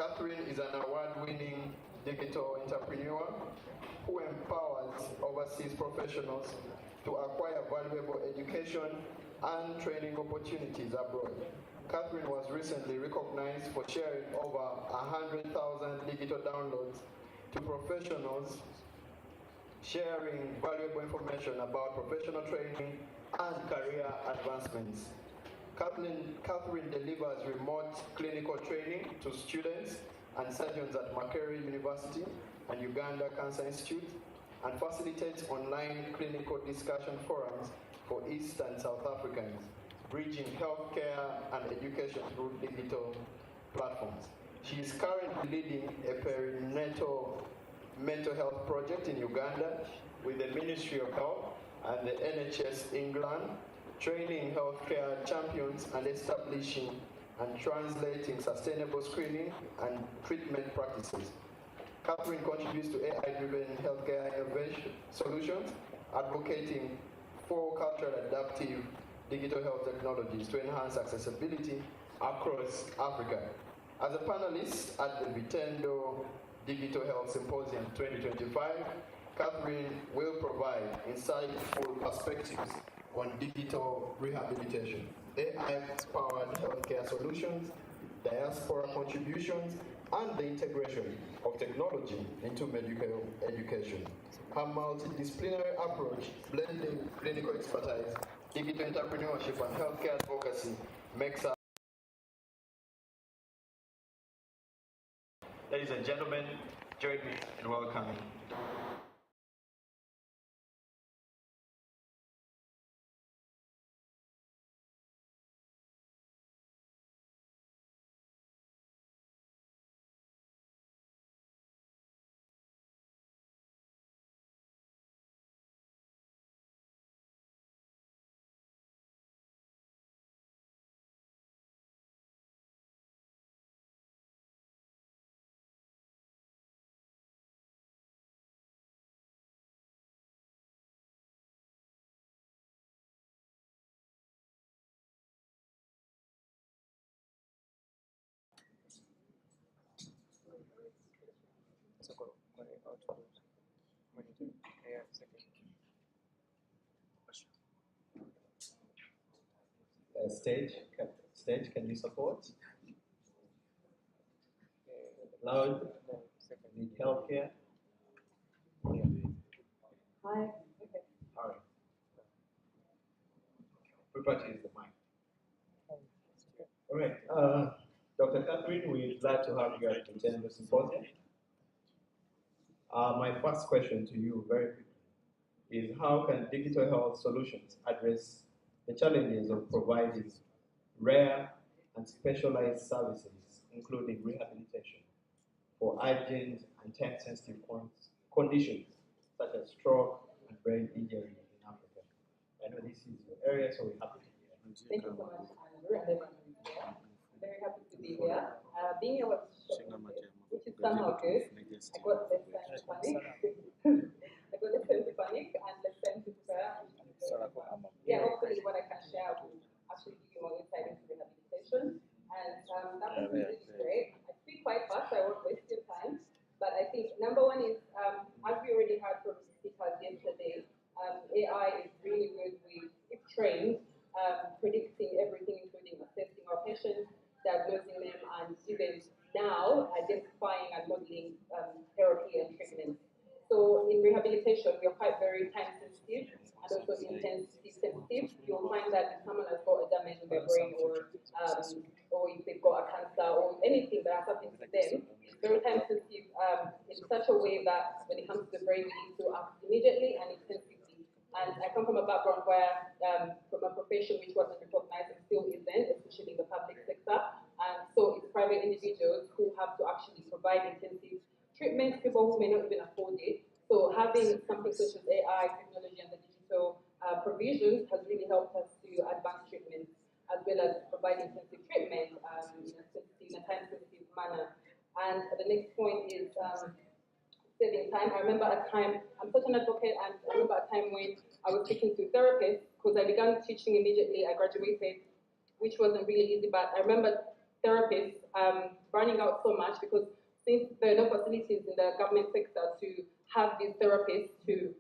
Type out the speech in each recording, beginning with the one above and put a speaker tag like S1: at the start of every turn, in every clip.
S1: Catherine is an award-winning digital entrepreneur who empowers overseas professionals to acquire valuable education and training opportunities abroad. Catherine was recently recognized for sharing over 100,000 digital downloads to professionals sharing valuable information about professional training and career advancements. Catherine delivers remote clinical training to students and surgeons at Makerere University and Uganda Cancer Institute, and facilitates online clinical discussion forums for East and South Africans, bridging healthcare and education through digital platforms. She is currently leading a perinatal mental health project in Uganda with the Ministry of Health and the NHS England, training healthcare champions and establishing and translating sustainable screening and treatment practices. Catherine contributes to AI-driven healthcare innovation solutions, advocating for culturally adaptive digital health technologies to enhance accessibility across Africa. As a panelist at the Vitendo Digital Health Symposium 2025, Catherine will provide insightful perspectives on digital rehabilitation, AI-powered healthcare solutions, diaspora contributions, and the integration of technology into medical education. Her multidisciplinary approach, blending clinical expertise, digital entrepreneurship, and healthcare advocacy makes her. Ladies and gentlemen, join me in welcoming.
S2: Stage, can you support? Loud, need help here?
S3: Hi. Okay.
S2: All right. Everybody is the mic. All right. Dr. Catherine, we're glad to have you at the Vitendo Symposium. My first question to you, very quickly, is how can digital health solutions address the challenges of providing rare and specialized services, including rehabilitation, for urgent and time-sensitive conditions such as stroke and brain injury in Africa? I know this is your area, so we're happy to be here.
S3: Thank you so much, Andrew, and everyone who's here. Very happy to be here. Being here was which is somehow good. I got less time to panic. I got less time to panic and less time to prepare. Yeah, hopefully what I can share will actually give you more insight into rehabilitation. And that was really great. I speak quite fast, so I won't waste your time. But I think number one is, as we already heard from speakers yesterday, AI is really good with, if trained, predicting everything, including assessing our patients, diagnosing them, and even now identifying and modeling therapy and treatment. So in rehabilitation, we are quite very time sensitive and also intensity sensitive. You'll find that if someone has got a damage in their brain, or if they've got a cancer or anything that has happened to them, it's very time sensitive in such a way that when it comes to the brain, we need to act immediately and intensively. And I come from a background where, from a profession which wasn't recognized and still isn't, especially in the public sector, and so it's private individuals who have to actually provide intensive treatment to people who may not even afford it. So having something such as AI, technology, and the digital provisions has really helped us to advance treatment, as well as provide intensive treatment in a time-sensitive manner. And the next point is saving time. I remember a time, I'm such an advocate, and I remember a time when I was speaking to therapists, because I began teaching immediately. I graduated, which wasn't really easy, but I remember therapists running out so much because since there are no facilities in the government sector to have these therapists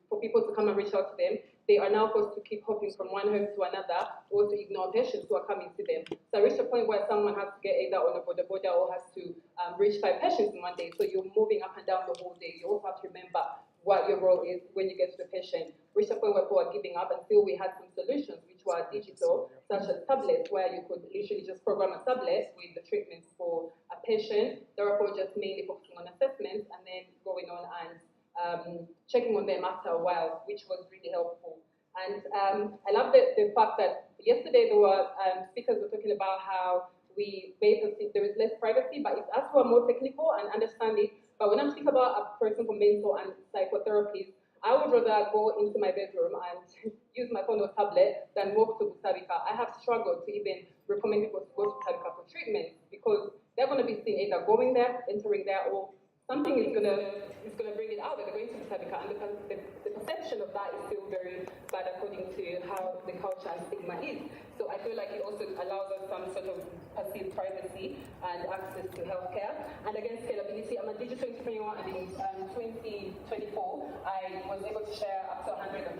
S3: for people to come and reach out to them, they are now forced to keep hopping from one home to another or to ignore patients who are coming to them. So I reached a point where someone has to get either on a border or has to reach 5 patients in one day. So you're moving up and down the whole day. You also have to remember what your role is when you get to the patient. Reached a point where people are giving up until we had some solutions which were digital, such as tablets, where you could literally just program a tablet with the treatments for a patient, therefore just mainly focusing on assessments and then going on and checking on them after a while, which was really helpful. And I love the fact that yesterday there were speakers were talking about how we basically there is less privacy, but it's us who are more technical and understand it. But when I'm thinking about, for example, mental and psychotherapy, I would rather go into my bedroom and use my phone or tablet than walk to Butabika. I have struggled to even recommend people to go to Butabika for treatment because they're going to be seen either going there, entering there, or something is going to bring it out that they're going to Butabika, and the perception of that is still very bad according to how the culture and stigma is. So I feel like it also allows us some sort of perceived privacy and access to healthcare. And again, scalability. I'm a digital entrepreneur, and in 2024, I was able to share up to 100,000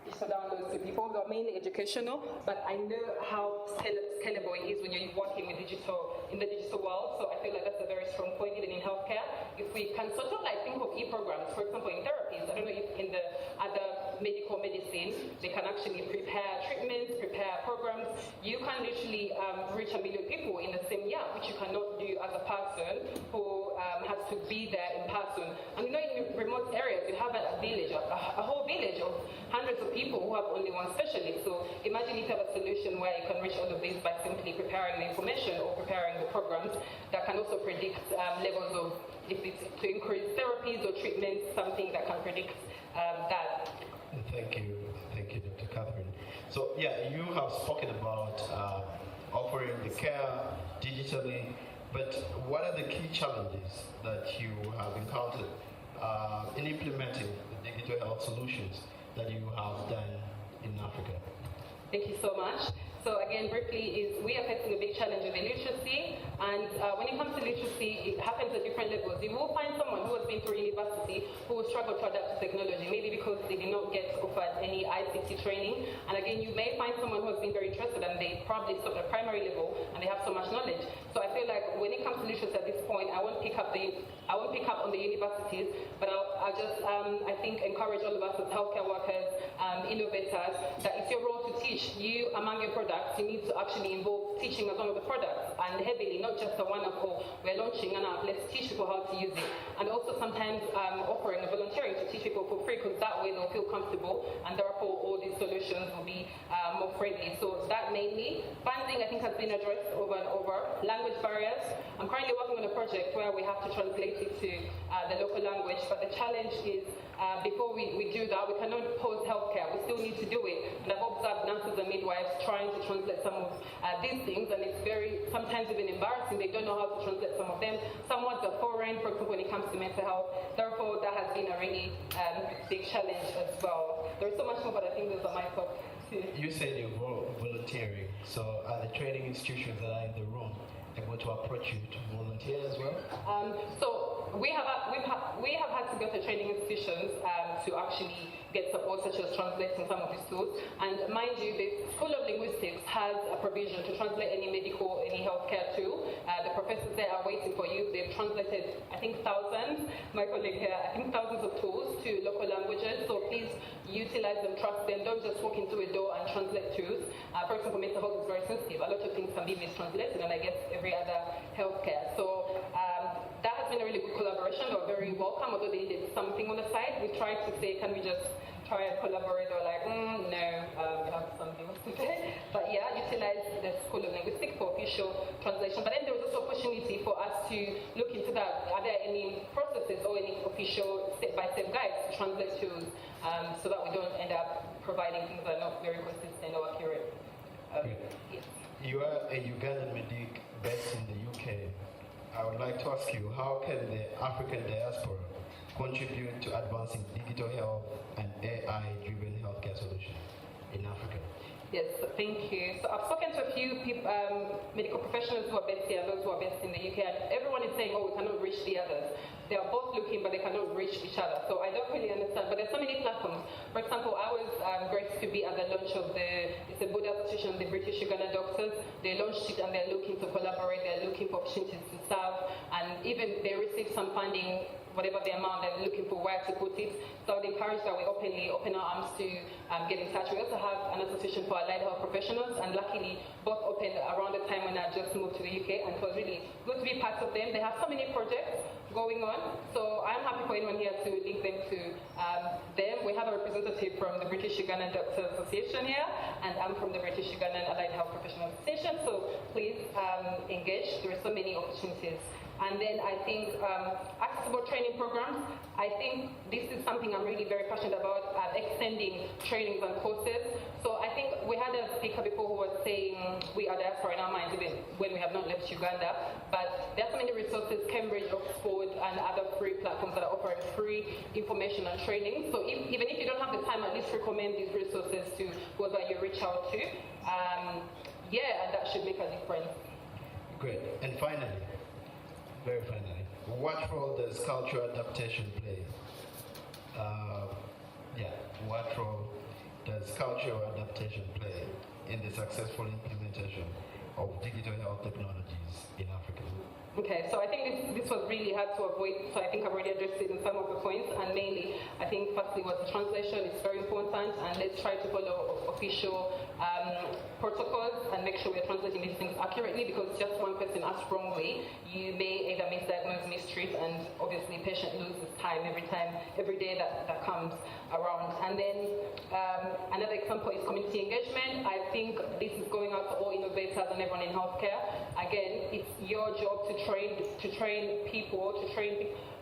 S3: digital downloads to people. They are mainly educational, but I know how scalable it is when you're working with in the digital world. So I feel like that's a very strong point even in healthcare. If we can sort of like think of e-programs, for example, in therapies, I don't know if in the other medical medicine, they can actually prepare treatments, prepare programs. You can literally reach 1 million people in the same year, which you cannot do as a person who has to be there in person. And you know, in remote areas, you have a village, a whole village of hundreds of people who have only one specialist. So imagine if you have a solution where you can reach all of these by simply preparing the information or preparing the programs that can also predict levels of, if it's to increase therapies or treatments, something that can predict that.
S4: Thank you, Dr. Catherine. So yeah, you have spoken about offering the care digitally, but what are the key challenges that you have encountered in implementing the digital health solutions that you have done in Africa?
S3: Thank you so much. So again, briefly, we are facing a big challenge with literacy, and when it comes to literacy, it happens at different levels. You will find someone who has been through university who will struggle to adapt to technology, maybe because they did not get offered any ICT training. And again, you may find someone who has been very interested and they probably stopped at primary level and they have so much knowledge. So I feel like when it comes to literacy at this point, I won't pick up on the universities, but I'll just I think encourage all of us as healthcare workers, innovators, that it's your role to teach. You among your products, you need to actually involve teaching as one of the products, and heavily, not just a one-off, we're launching and let's teach people how to use it. And also sometimes offering a volunteering to teach people for free, because that way they'll feel comfortable, and therefore all these solutions will be more friendly. So that mainly. Funding, I think, has been addressed over and over. Language barriers. I'm currently working on a project where we have to translate it to the local language, but the challenge is before we do that, we cannot pause healthcare. We still need to do it. And I've observed nurses and midwives trying to translate some of these things, and it's very, sometimes even embarrassing. They don't know how to translate some of them. Some words are foreign, for example, when it comes to mental health. Therefore, that has been a really big challenge as well. There's so much more, but I think those are my thoughts too.
S4: You said you're volunteering, so are the training institutions that are in the room able to approach you to volunteer as well?
S3: So we have had to go to training institutions to actually get support, such as translating some of these tools. And mind you, the School of Linguistics has a provision to translate any medical, any healthcare tool. The professors there are waiting for you. They've translated, I think, thousands. My colleague here, I think, thousands of tools to local languages. So please utilize them, trust them. Don't just walk into a door and translate tools. For example, mental health is very sensitive. A lot of things can be mistranslated, and I guess every other healthcare. So that has been a really good collaboration. They were very welcome, although they did something on the side. We tried to say, can we just try and collaborate? They were like, no, we have something else to do. But yeah, utilize the School of Linguistics for official translation. But then there was also opportunity for us to look into that. Are there any processes or any official step-by-step guides to translate tools, so that we don't end up providing things that are not very consistent or accurate? Yes.
S4: You are a Ugandan medic based in the UK. I would like to ask you, how can the African diaspora contribute to advancing digital health and AI-driven healthcare solutions in Africa?
S3: Yes, thank you. So I've spoken to a few few people, medical professionals who are based here and those who are based in the UK, and everyone is saying, oh, we cannot reach the others. They are both looking, but they cannot reach each other. So I don't really understand. But there's so many platforms. For example, I was graced to be at the launch of it's a Buddha association, the British Uganda Doctors. They launched it and they're looking to collaborate. They're looking for opportunities to serve, and even they received some funding, whatever the amount, they're looking for where to put it. So I would encourage that we openly open our arms to get in touch. We also have an association for allied health professionals, and luckily both opened around the time when I just moved to the UK, and it was really good to be part of them. They have so many projects going on, so I'm happy for anyone here to link them to them. We have a representative from the British Ugandan Doctors Association here, and I'm from the British Ugandan Allied Health Professionals Association, so please engage. There are so many opportunities. And then I think accessible training programs, I think this is something I'm really very passionate about, extending trainings and courses. So I think we had a speaker before who was saying we are diaspora in our minds even when we have not left Uganda, but there are so many resources, Cambridge, Oxford, and other free platforms that are offering free information and training. So even if you don't have the time, at least recommend these resources to whoever you reach out to. Yeah, and that should make a difference.
S4: Great. And finally, very finally, what role does cultural adaptation play? What role does cultural adaptation play in the successful implementation of digital health technologies in Africa?
S3: Okay, so I think this was really hard to avoid, so I think I've already addressed it in some of the points, and mainly, I think firstly was the translation is very important, and let's try to follow official protocols and make sure we're translating these things accurately, because just one person asks wrongly, you may either misdiagnose, mistreat, and obviously patient loses time every day that comes around. And then another example is community engagement. I think this is going out to all innovators and everyone in healthcare. Again, it's your job to train people.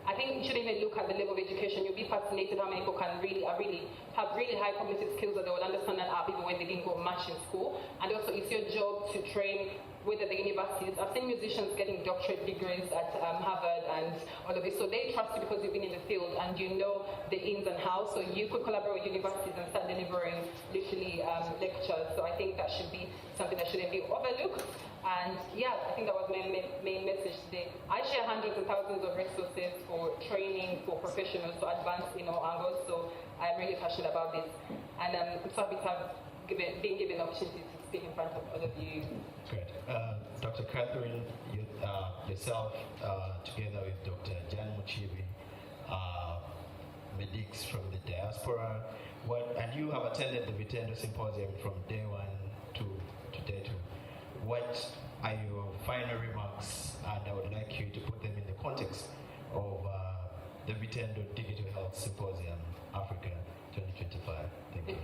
S3: I think you shouldn't even look at the level of education. You'll be fascinated how many people have really high cognitive skills that they will understand an app even when they didn't go much in school. And also, it's your job to train whether the universities. I've seen musicians getting doctorate degrees at Harvard and all of this. So they trust you because you've been in the field and you know the ins and outs. So you could collaborate with universities and start delivering literally lectures. So I think that should be something that shouldn't be overlooked. And yeah, I think that was my main message today. I share hundreds and thousands of resources for training for professionals to advance in all angles. So I'm really passionate about this. And I'm so happy to have been given the opportunity to speak in front of all of you.
S4: Great. Dr. Catherine, yourself, together with Dr. Jan Muchibi, medics from the diaspora, and you have attended the Vitendo Symposium from day one to day two. What are your final remarks? And I would like you to put them in the context of the Vitendo Digital Health Symposium Africa 2025. Thank you.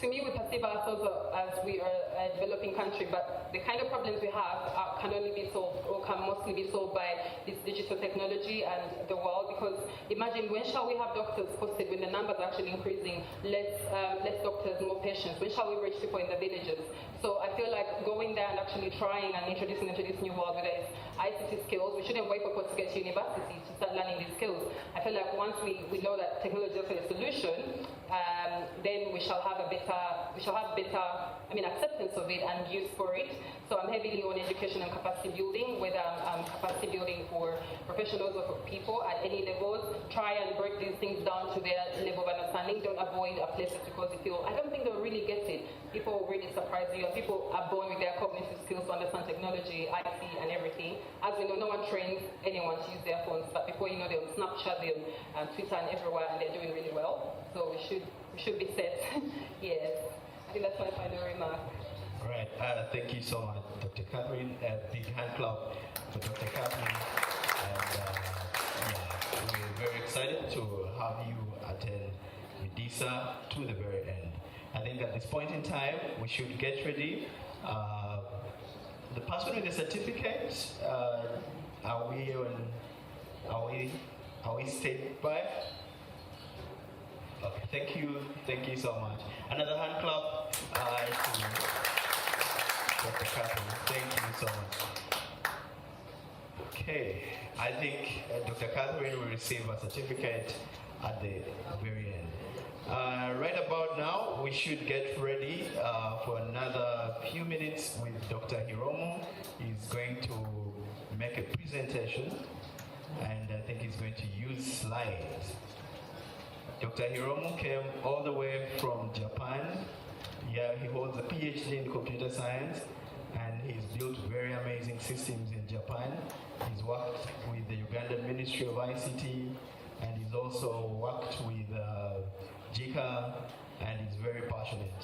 S3: To me, we perceive ourselves as we are a developing country, but the kind of problems we have can only be solved, or can mostly be solved by this digital technology and the world. Because imagine, when shall we have doctors posted when the numbers are actually increasing? Less doctors, more patients. When shall we reach people in the villages? So I feel like going there and actually trying and introducing into this new world, whether it's ICT skills, we shouldn't wait for people to get to university to start learning these skills. I feel like once we know that technology is a solution, then we shall have better acceptance of it and use for it. So I'm heavily on education and capacity building, whether capacity building for professionals or for people at any levels. Try and break these things down to their level of understanding. Don't avoid a place because you feel, I don't think they'll really get it. People will really surprise you, and people are born with their cognitive skills to understand technology, IT, and everything. As we know, no one trains anyone to use their phones, but before you know, they'll Snapchat, they'll Twitter, and everywhere, and they're doing really well. So we should be set. Yes, I think that's my final remark.
S4: All right, thank you so much, Dr. Catherine. Big hand clap for Dr. Catherine. And we're very excited to have you attend VIDIHSA to the very end. I think at this point in time, we should get ready. The person with the certificate, are we stayed by? Okay, thank you so much. Another hand clap to Dr. Catherine. Thank you so much. Okay, I think Dr. Catherine will receive a certificate at the very end. Right about now, we should get ready for another few minutes with Dr. Hiromu. He's going to make a presentation, and I think he's going to use slides. Dr. Hiromu came all the way from Japan. Yeah, he holds a PhD in computer science, and he's built very amazing systems in Japan. He's worked with the Ugandan Ministry of ICT, and he's also worked with JICA, and he's very passionate.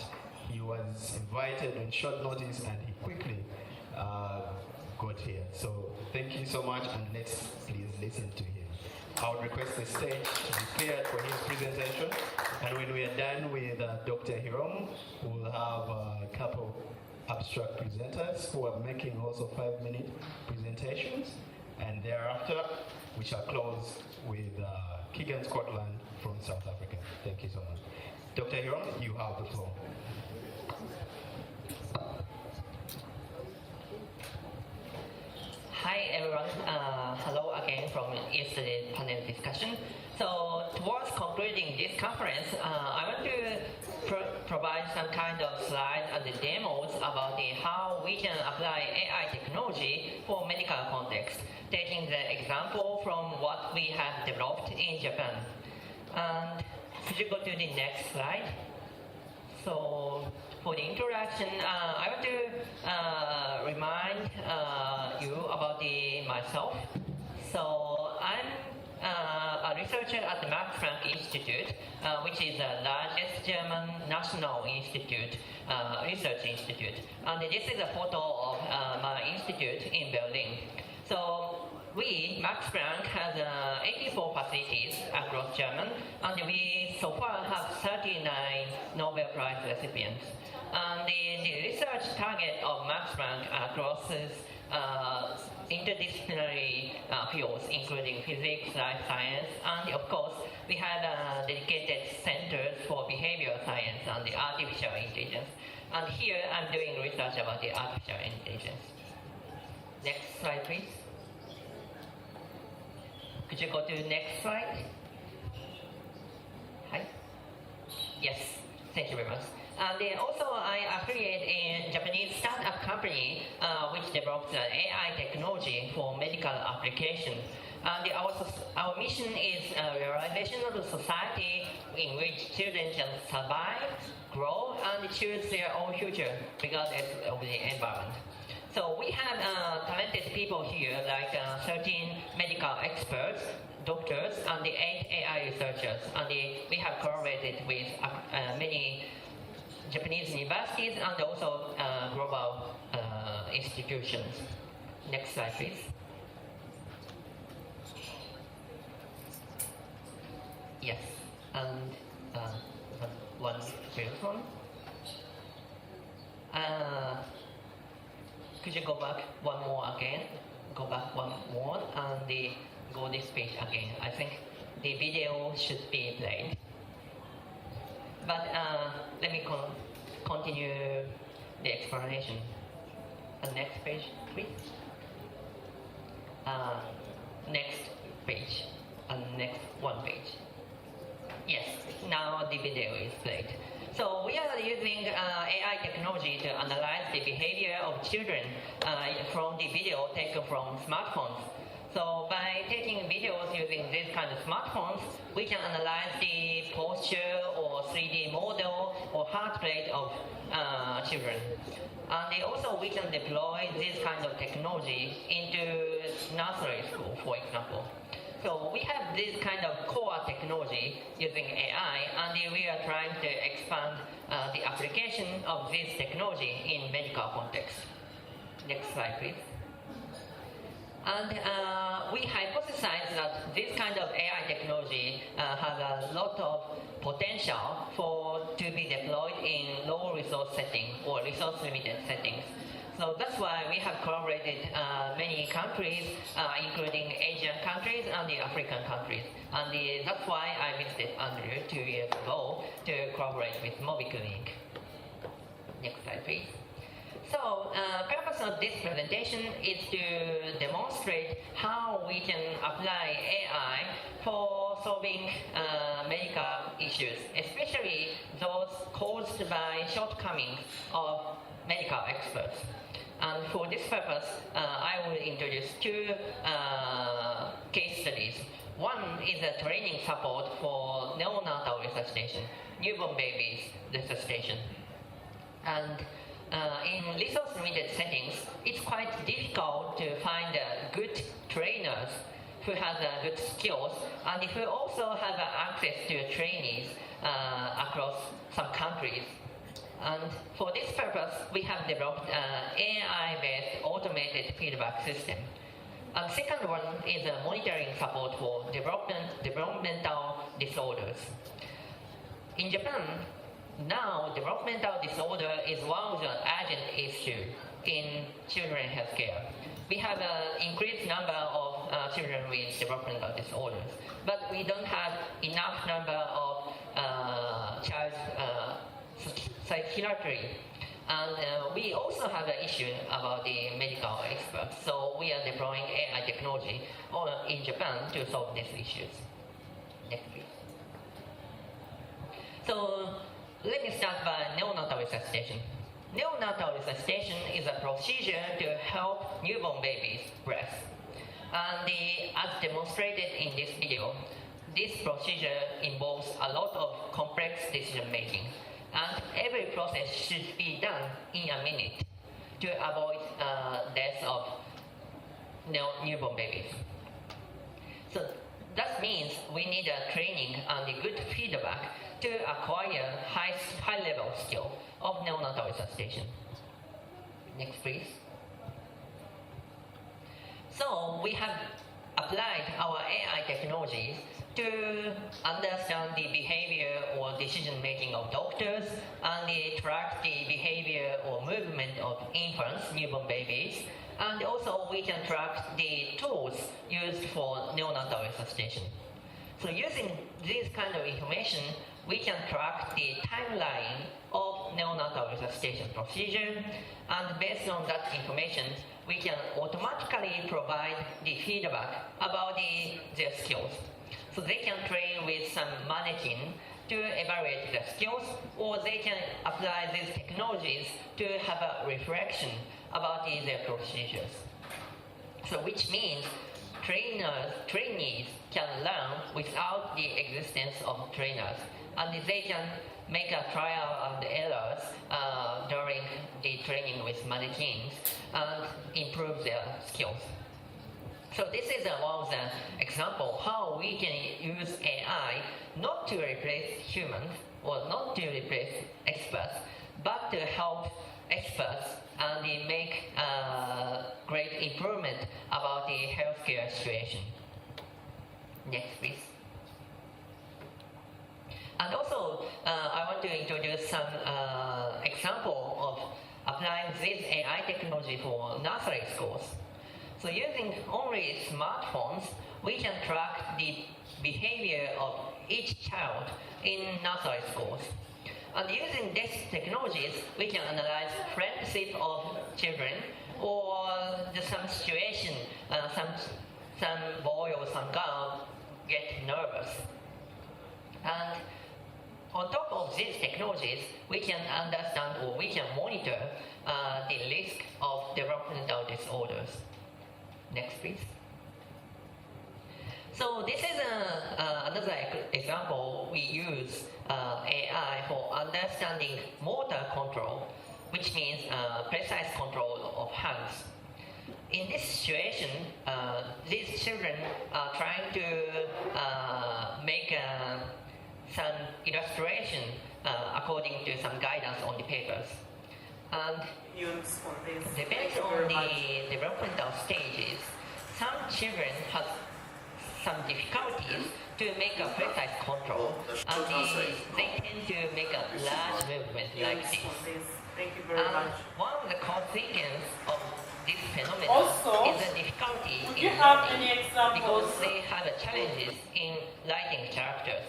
S4: He was invited on short notice, and he quickly got here. So thank you so much, and let's please listen to him. I would request the stage to be cleared for his presentation, and when we are done with Dr. Hiromu, we'll have a couple abstract presenters who are making also 5-minute presentations, and thereafter we shall close with Keegan Scotland from South Africa. Thank you so much. Dr. Hiromu, you have the floor.
S5: Hi everyone, hello again from yesterday's panel discussion. So towards concluding this conference, I want to provide some kind of slides and the demos about how we can apply AI technology for medical context, taking the example from what we have developed in Japan. And could you go to the next slide? So for the introduction, I want to remind you about myself. So I'm a researcher at the Max Planck Institute, which is the largest German national institute, research institute. And this is a photo of my institute in Berlin. So we, Max Planck, has 84 facilities across Germany, and we so far have 39 Nobel Prize recipients. And the research target of Max Planck crosses interdisciplinary fields, including physics, life science, and of course, we have dedicated centers for behavioral science and the artificial intelligence. And here I'm doing research about the artificial intelligence. Next slide, please. Could you go to the next slide? Hi. Yes, thank you very much. And then also I affiliate a Japanese startup company which develops AI technology for medical application. And our mission is realization of a society in which children can survive, grow, and choose their own future regardless of the environment. So we have talented people here, like 13 medical experts, doctors, and the 8 AI researchers. And we have collaborated with many Japanese universities and also global institutions. Next slide, please. Yes, and one previous one. Could you go back one more again? Go back one more and go this page again. I think the video should be played. But let me continue the explanation. Next page, please. Next page. And next one page. Yes, now the video is played. So we are using AI technology to analyze the behavior of children from the video taken from smartphones. So by taking videos using this kind of smartphones, we can analyze the posture or 3D model or heart rate of children. And also we can deploy this kind of technology into nursery school, for example. So we have this kind of core technology using AI, and we are trying to expand the application of this technology in medical context. Next slide, please. And we hypothesize that this kind of AI technology has a lot of potential to be deployed in low resource settings or resource limited settings. So that's why we have collaborated many countries, including Asian countries and the African countries. And that's why I visited Andrew 2 years ago to collaborate with Mobiclinic. Next slide, please. So campus purpose of this presentation is to demonstrate how we can apply AI for solving medical issues, especially those caused by shortcomings of medical experts. And for this purpose, I will introduce two case studies. One is a training support for neonatal resuscitation, newborn babies resuscitation. And in resource-limited settings, it's quite difficult to find good trainers who have good skills and who also have access to trainees across some countries. And for this purpose, we have developed an AI-based automated feedback system. And second one is a monitoring support for developmental disorders. In Japan, now developmental disorder is one of the urgent issues in children healthcare. We have an increased number of children with developmental disorders, but we don't have enough number of child psychiatry. And we also have an issue about the medical experts. So we are deploying AI technology in Japan to solve these issues. Next, please. So let me start by neonatal resuscitation. Neonatal resuscitation is a procedure to help newborn babies breathe. And as demonstrated in this video, this procedure involves a lot of complex decision making. And every process should be done in a minute to avoid death of newborn babies. So that means we need a training and a good feedback to acquire high-level skill of neonatal resuscitation. Next, please. So we have applied our AI technologies to understand the behavior or decision-making of doctors and track the behavior or movement of infants, newborn babies, and also we can track the tools used for neonatal resuscitation. So using this kind of information, we can track the timeline of neonatal resuscitation procedure, and based on that information, we can automatically provide the feedback about their skills. So they can train with some mannequin to evaluate their skills, or they can apply these technologies to have a reflection about their procedures. So which means trainees can learn without the existence of trainers, and they can make a trial and errors during the training with mannequins and improve their skills. So this is one of the example how we can use AI not to replace humans or not to replace experts, but to help experts and make great improvement about the healthcare situation. Next, please. And also, I want to introduce some example of applying this AI technology for nursery schools. So using only smartphones, we can track the behavior of each child in nursery schools. And using these technologies, we can analyze friendship of children or some situation, some boy or some girl get nervous. And on top of these technologies, we can understand or we can monitor the risk of developmental disorders. Next, please. So this is another example. We use AI for understanding motor control, which means precise control of hands. In this situation, these children are trying to make some illustration according to some guidance on the papers. And depending on the developmental stages, some children have some difficulties to make a precise control, and they tend to make a large movement like this.
S6: Thank you very much.
S5: One of the consequences of this phenomenon
S6: Also,
S5: is the difficulty
S6: would
S5: in
S6: you have
S5: learning,
S6: any examples?
S5: because they have challenges in writing characters,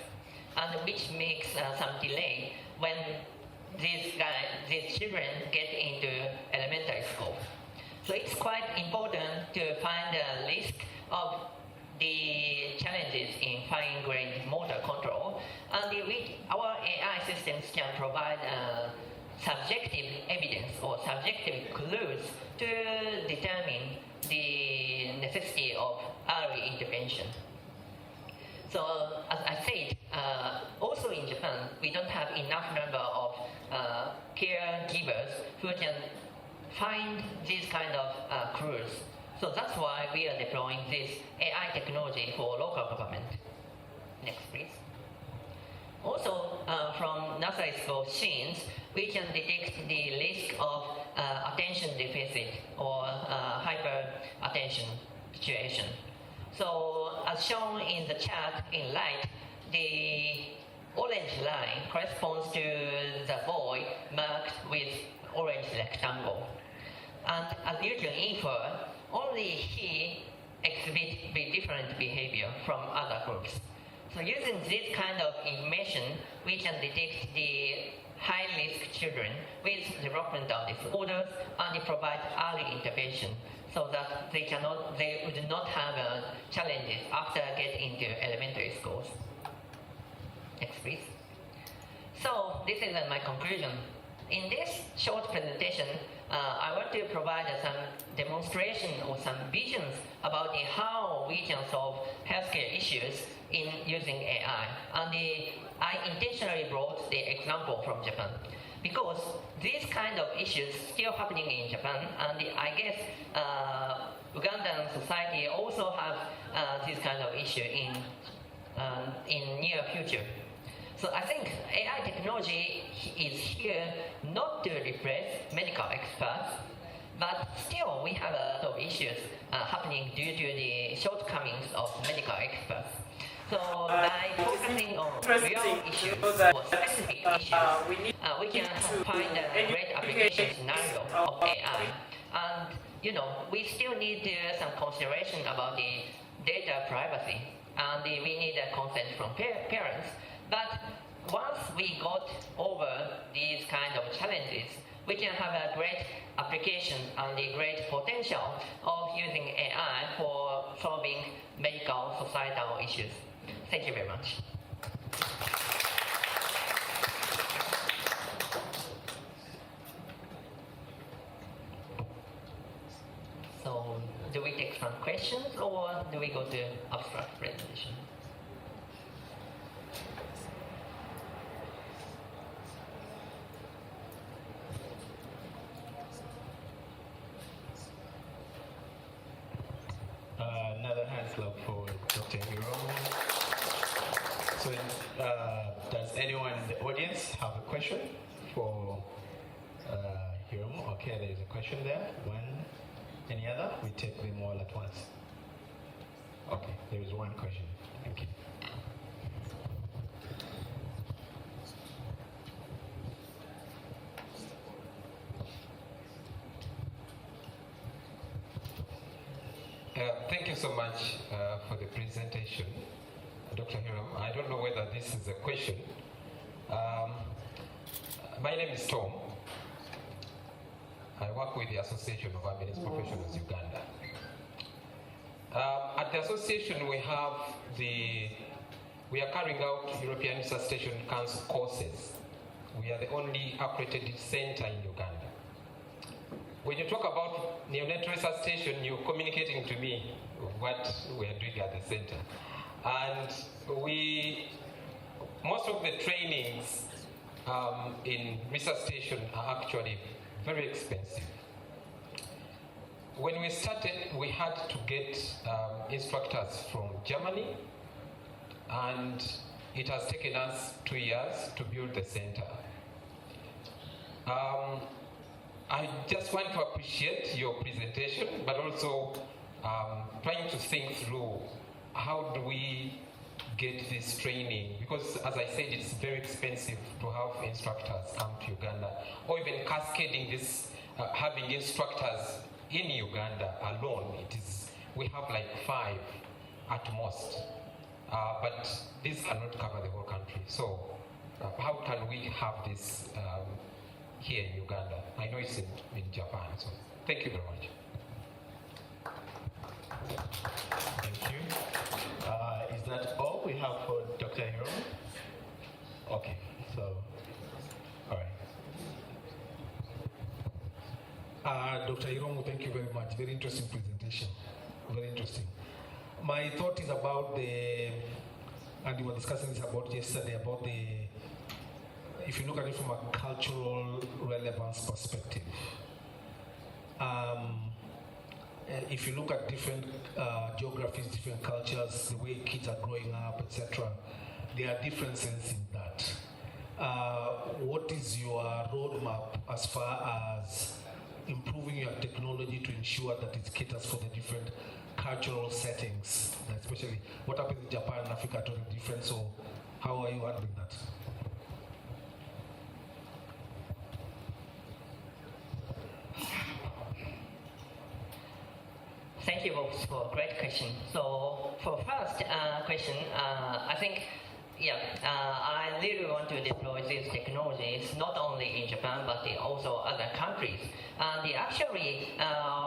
S5: and which makes some delay when these children get into elementary school. So it's quite important to find a list of the challenges in fine-grained motor control, and our AI systems can provide subjective evidence or subjective clues to determine the necessity of early intervention. So, as I said, also in Japan, we don't have enough number of caregivers who can find these kind of clues. So that's why we are deploying this AI technology for local government. Next, please. Also, from nasal scenes, we can detect the risk of attention deficit or hyper-attention situation. So, as shown in the chart in light, the orange line corresponds to the boy marked with orange rectangle. And as you can infer, only he exhibits different behavior from other groups. So using this kind of information, we can detect the high-risk children with developmental disorders and provide early intervention so that they would not have challenges after getting into elementary schools. Next, please. So this is my conclusion. In this short presentation, I want to provide some demonstration or some visions about how we can solve healthcare issues in using AI. And I intentionally brought the example from Japan because these kind of issues still happening in Japan, and I guess Ugandan society also have this kind of issue in near future. So I think AI technology is here not to replace medical experts, but still we have a lot of issues happening due to the shortcomings of medical experts. So by focusing on real issues or specific issues, we can find a great application scenario of AI. And we still need some consideration about the data privacy, and we need a consent from parents. But once we got over these kind of challenges, we can have a great application and the great potential of using AI for solving medical societal issues. Thank you very much. So, do we take some questions or do we go to abstract presentation?
S4: Another hand clap for Dr. Hiromu. So, does anyone in the audience have a question for Hiromu? Okay, there is a question there. One. Any other? We take them all at once. Okay, there is one question. Thank you.
S7: Thank you so much for the presentation, Dr. Hiram. I don't know whether this is a question. My name is Tom. I work with the Association of Ambulance Professionals Uganda. At the association, we are carrying out European Resuscitation Council courses. We are the only accredited center in Uganda. When you talk about neonatal resuscitation, you're communicating to me what we are doing at the center. And most of the trainings in resuscitation are actually very expensive. When we started, we had to get instructors from Germany, and it has taken us 2 years to build the center. I just want to appreciate your presentation, but also trying to think through how do we get this training, because as I said, it's very expensive to have instructors come to Uganda, or even cascading this, having instructors in Uganda alone. We have like 5 at most, but this cannot cover the whole country. So how can we have this here in Uganda? I know it's in Japan, so thank you very much.
S4: Okay, so, all right.
S8: Dr. Iromu, thank you very much. Very interesting presentation. Very interesting. My thought is about and we were discussing this about yesterday, about if you look at it from a cultural relevance perspective. If you look at different geographies, different cultures, the way kids are growing up, etc., there are differences in that. What is your roadmap as far as improving your technology to ensure that it caters for the different cultural settings, especially what happens in Japan and Africa are totally different, so how are you handling that?
S5: Thank you both for a great question. So for first question, I think, I really want to deploy these technologies not only in Japan but in also other countries. And actually,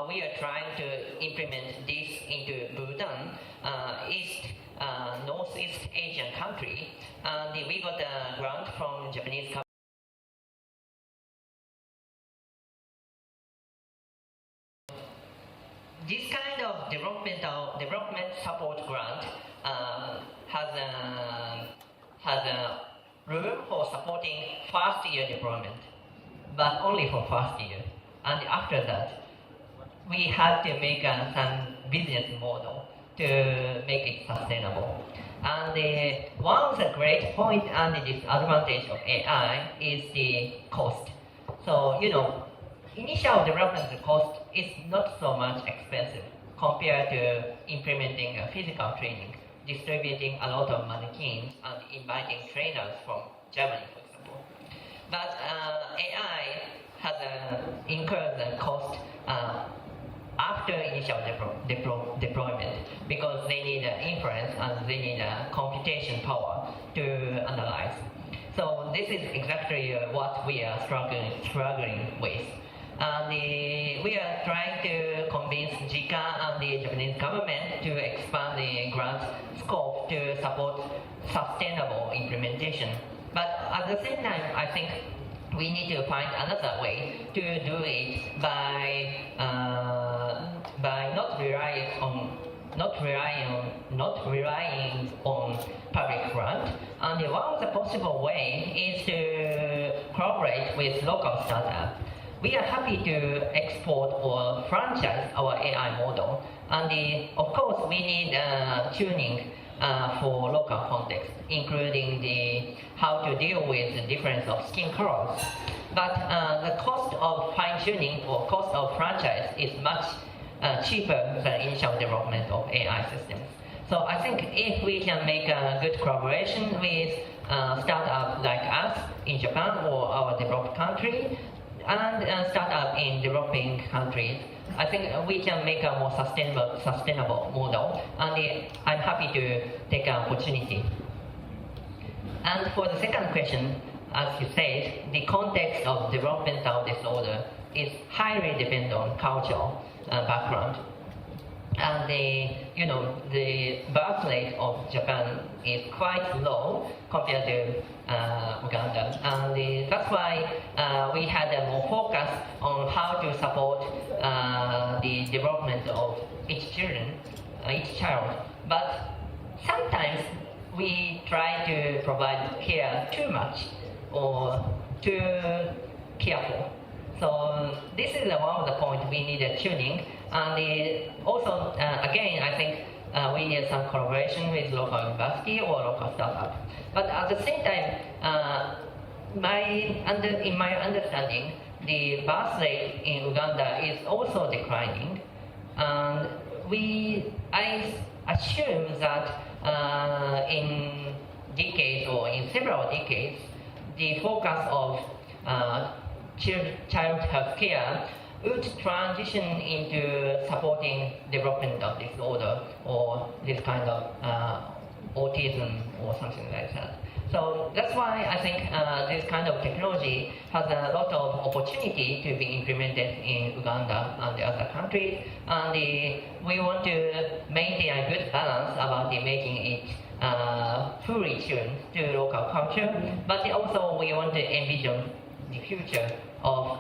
S5: we are trying to implement this into Bhutan, Northeast Asian country, and we got a grant from Japanese company. This kind of development support grant has a room for supporting first year deployment, but only for first year. And after that, we have to make some business model to make it sustainable. And one of the great point and the disadvantage of AI is the cost. So, initial development cost is not so much expensive compared to implementing a physical training, distributing a lot of mannequins and inviting trainers from Germany, for example. But AI has incurred the cost after initial deployment because they need inference and they need computation power to analyze. So this is exactly what we are struggling with. And we are trying to convince JICA and the Japanese government to expand the grant scope to support sustainable implementation. But at the same time, I think we need to find another way to do it by not relying on public grant. And one of the possible way is to collaborate with local startups. We are happy to export or franchise our AI model, and of course we need tuning for local context, including how to deal with the difference of skin colors. But the cost of fine-tuning or cost of franchise is much cheaper than initial development of AI systems. So I think if we can make a good collaboration with startups like us in Japan or our developed country, and startup in developing countries, I think we can make a more sustainable model, and I'm happy to take an opportunity. And for the second question, as you said, the context of developmental disorder is highly dependent on cultural background. And the birth rate of Japan is quite low compared to Uganda, and that's why we had a more focus on how to support the development of each child. But sometimes we try to provide care too much or too careful. So this is one of the points we need a tuning. And also, again, I think we need some collaboration with local university or local startup. But at the same time, in my understanding, the birth rate in Uganda is also declining. And I assume that in decades or in several decades, the focus of child health care would transition into supporting development of disorder or this kind of autism or something like that. So that's why I think this kind of technology has a lot of opportunity to be implemented in Uganda and the other countries. And we want to maintain a good balance about making it fully tuned to local culture, but also we want to envision the future of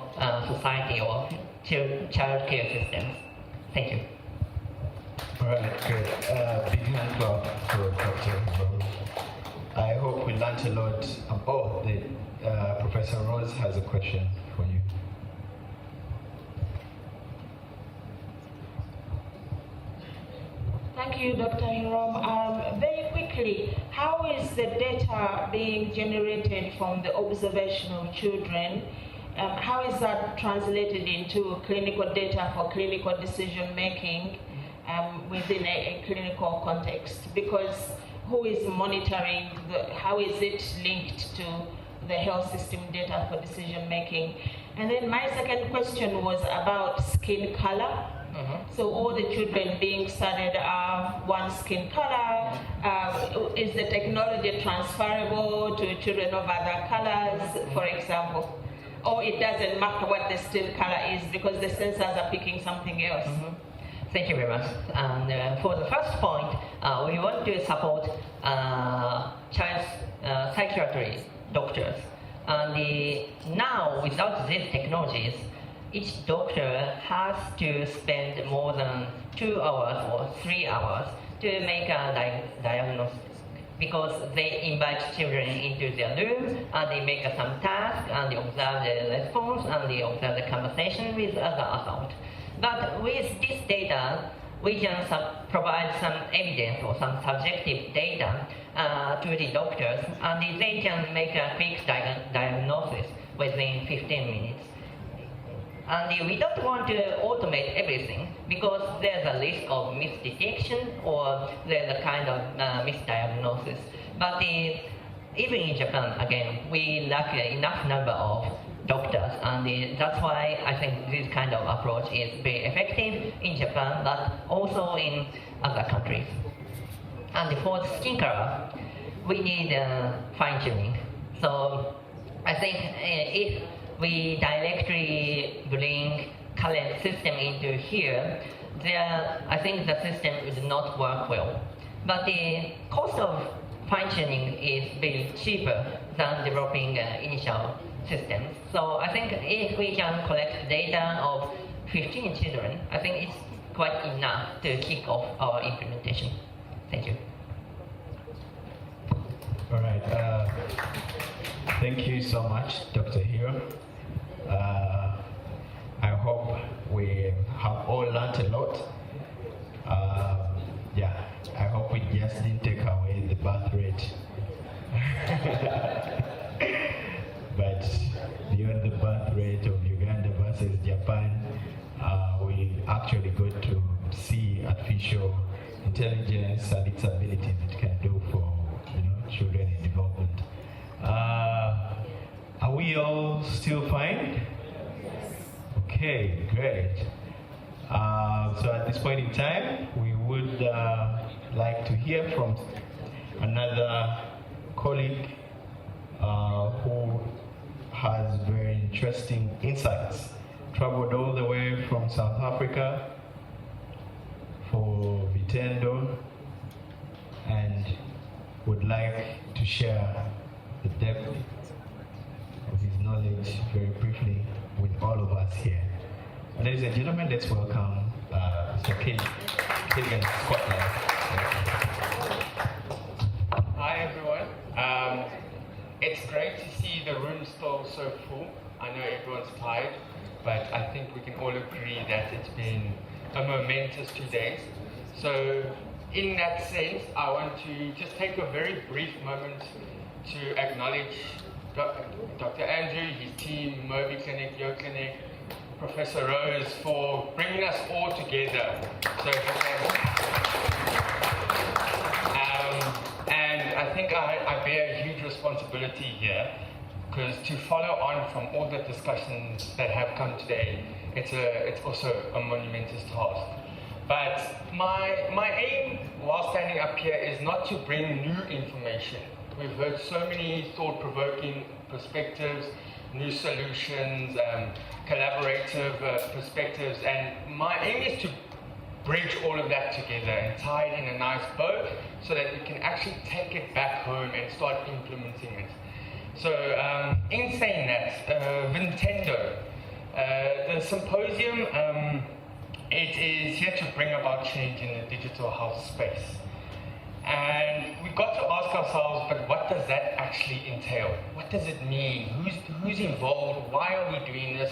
S5: society or child care systems. Thank you.
S4: All right, good. Big hand clap for Dr. Rose. I hope we learned a lot. Professor Rose has a question for you.
S9: Thank you, Dr. Hiram. Very quickly, how is the data being generated from the observation of children? How is that translated into clinical data for clinical decision making within a clinical context? Because who is monitoring, how is it linked to the health system data for decision making? And then my second question was about skin color. So all the children being studied are one skin color. Is the technology transferable to children of other colors, for example? Or it doesn't matter what the skin color is because the sensors are picking something else?
S5: Thank you very much. And for the first point, we want to support child psychiatry doctors. And now, without these technologies, each doctor has to spend more than 2 hours or 3 hours to make a diagnosis, because they invite children into their room and they make some tasks and they observe the response and they observe the conversation with other adults. But with this data, we can provide some evidence or some subjective data to the doctors, and they can make a quick diagnosis within 15 minutes. And we don't want to automate everything because there's a risk of misdetection or there's a kind of misdiagnosis. But even in Japan, again, we lack enough number of doctors, and that's why I think this kind of approach is very effective in Japan, but also in other countries. And for skin color, we need fine-tuning. So I think if we directly bring current system into here, I think the system would not work well. But the cost of fine-tuning is very cheaper than developing initial systems. So I think if we can collect data of 15 children, I think it's quite enough to kick off our implementation. Thank you.
S4: All right. Thank you so much, Dr. Hiro. I hope we have all learned a lot. I hope we just didn't take away the birth rate. But beyond the birth rate of Uganda versus Japan, we actually got to see artificial intelligence and its abilities it can do for children in development. Are we all still fine? Okay, great. So at this point in time, we would like to hear from another colleague who has very interesting insights. Traveled all the way from South Africa for Vitendo and would like to share the depth of his knowledge very briefly with all of us here. Ladies and gentlemen, let's welcome Mr. Killian Scotland.
S10: Hi everyone. It's great to see the room still so full. I know everyone's tired, but I think we can all agree that it's been a momentous 2 days. So in that sense, I want to just take a very brief moment to acknowledge Dr. Andrew, his team, Moby Clinic, Yo Clinic, Professor Rose for bringing us all together. So and I think I bear a huge responsibility here, because to follow on from all the discussions that have come today, it's also a monumentous task. But my aim while standing up here is not to bring new information. We've heard so many thought-provoking perspectives, new solutions, collaborative perspectives, and my aim is to bridge all of that together and tie it in a nice bow so that we can actually take it back home and start implementing it. So in saying that, Vitendo, the Symposium, it is here to bring about change in the digital health space. And we've got to ask ourselves, but what does that actually entail? What does it mean? Who's involved? Why are we doing this?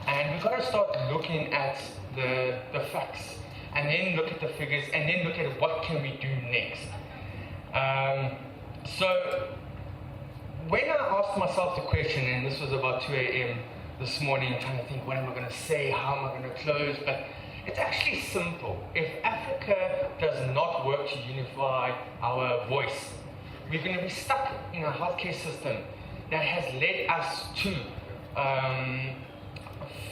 S10: And we've got to start looking at the facts, and then look at the figures, and then look at what can we do next. So when I asked myself the question, and this was about 2 a.m. this morning, trying to think, what am I going to say? How am I going to close? But it's actually simple. If Africa does not work to unify our voice, we're going to be stuck in a healthcare system that has led us to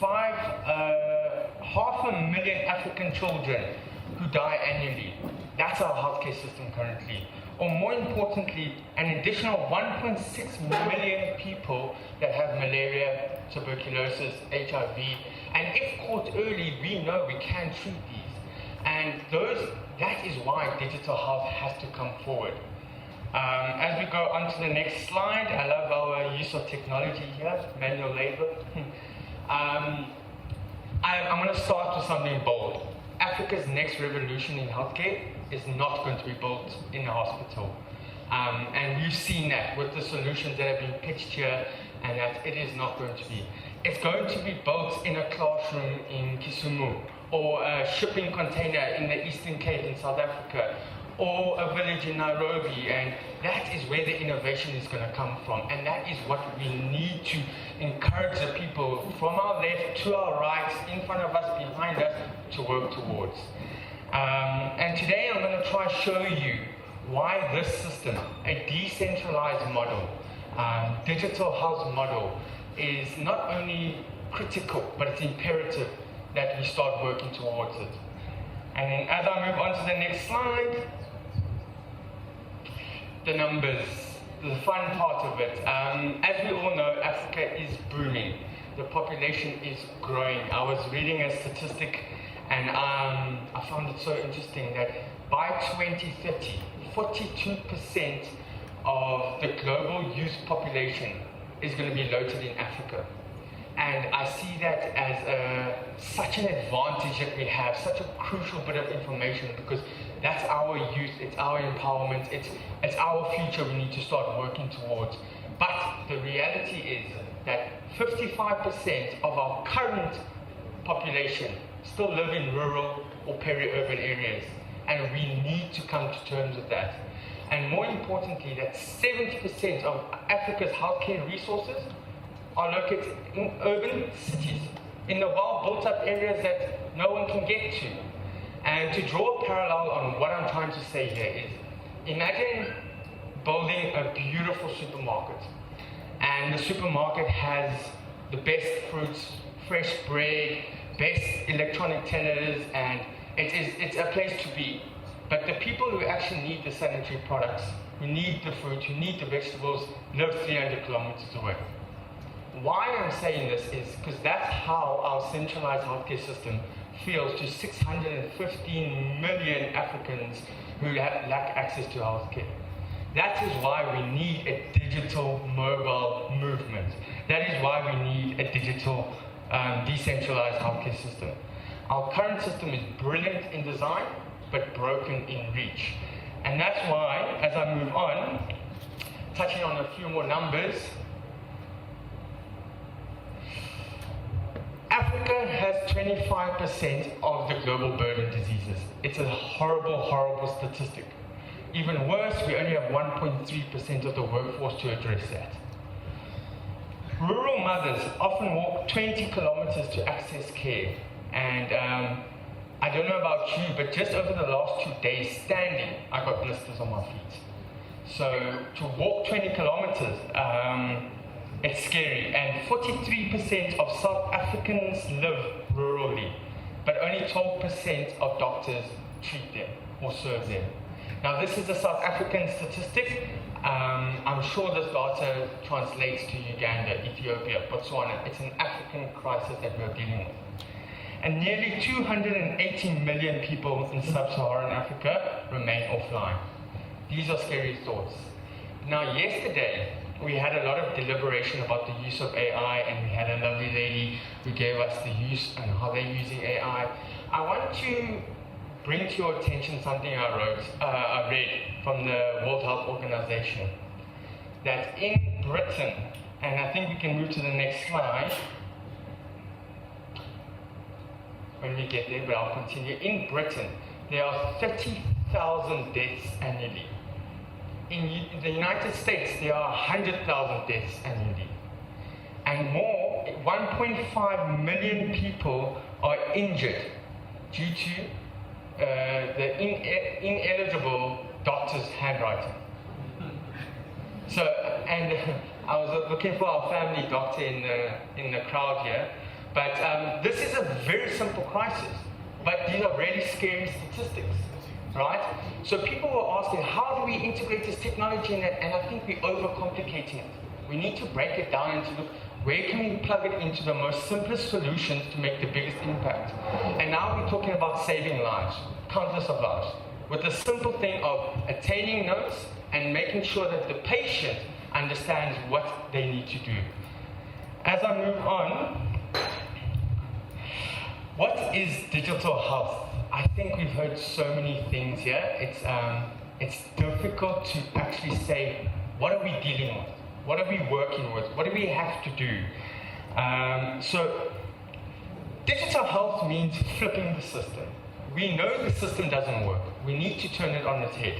S10: 500,000 African children who die annually. That's our healthcare system currently. Or more importantly, an additional 1.6 million people that have malaria, tuberculosis, HIV. And if caught early, we know we can treat these. And that is why digital health has to come forward. As we go on to the next slide, I love our use of technology here, manual labor. I'm going to start with something bold. Africa's next revolution in healthcare is not going to be built in a hospital. And we've seen that with the solutions that have been pitched here, and that it is not going to be. It's going to be built in a classroom in Kisumu, or a shipping container in the Eastern Cape in South Africa, or a village in Nairobi, and that is where the innovation is going to come from. And that is what we need to encourage the people from our left to our right, in front of us, behind us, to work towards. And today I'm going to try to show you why this system, a decentralized model, digital health model, is not only critical, but it's imperative that we start working towards it. And as I move on to the next slide, the numbers, the fun part of it. As we all know, Africa is booming. The population is growing. I was reading a statistic, and I found it so interesting that by 2030, 42% of the global youth population is going to be located in Africa. And I see that as such an advantage that we have, such a crucial bit of information, because that's our youth, it's our empowerment, it's our future we need to start working towards. But the reality is that 55% of our current population still live in rural or peri-urban areas, and we need to come to terms with that. And more importantly, that 70% of Africa's healthcare resources are located in urban cities, in the well-built-up areas that no one can get to. And to draw a parallel on what I'm trying to say here is, imagine building a beautiful supermarket, and the supermarket has the best fruits, fresh bread, best electronic tellers, and it's a place to be. But the people who actually need the sanitary products, who need the fruit, who need the vegetables, live 300 kilometers away. Why I'm saying this is because that's how our centralized healthcare system feels to 615 million Africans who lack access to healthcare. That is why we need a digital mobile movement. That is why we need a digital decentralized healthcare system. Our current system is brilliant in design, but broken in reach. And that's why, as I move on, touching on a few more numbers, Africa has 25% of the global burden diseases. It's a horrible, horrible statistic. Even worse, we only have 1.3% of the workforce to address that. Rural mothers often walk 20 kilometers to access care. And I don't know about you, but just over the last 2 days standing, I got blisters on my feet. So to walk 20 kilometers, it's scary. And 43% of South Africans live rurally, but only 12% of doctors treat them or serve them. Now this is a South African statistic. I'm sure this data translates to Uganda, Ethiopia, Botswana. It's an African crisis that we're dealing with. and nearly 280 million people in sub-Saharan Africa remain offline. These are scary thoughts. Now, yesterday, we had a lot of deliberation about the use of AI, and we had a lovely lady who gave us the use and how they're using AI. I want to bring to your attention something I read from the World Health Organization, that in Britain, and I think we can move to the next slide when we get there, but I'll continue. In Britain, there are 30,000 deaths annually. In the United States, there are 100,000 deaths annually. And more, 1.5 million people are injured due to the ineligible doctor's handwriting. So, and I was looking for our family doctor in the crowd here, but this is a very simple crisis, but these are really scary statistics. Right? So people were asking, how do we integrate this technology in it? And I think we're overcomplicating it. We need to break it down and to look, where can we plug it into the most simplest solutions to make the biggest impact? And now we're talking about saving lives, countless of lives, with the simple thing of attaining notes and making sure that the patient understands what they need to do. As I move on, what is digital health? I think we've heard so many things here. It's difficult to actually say, what are we dealing with? What are we working with? What do we have to do? So digital health means flipping the system. We know the system doesn't work. We need to turn it on its head.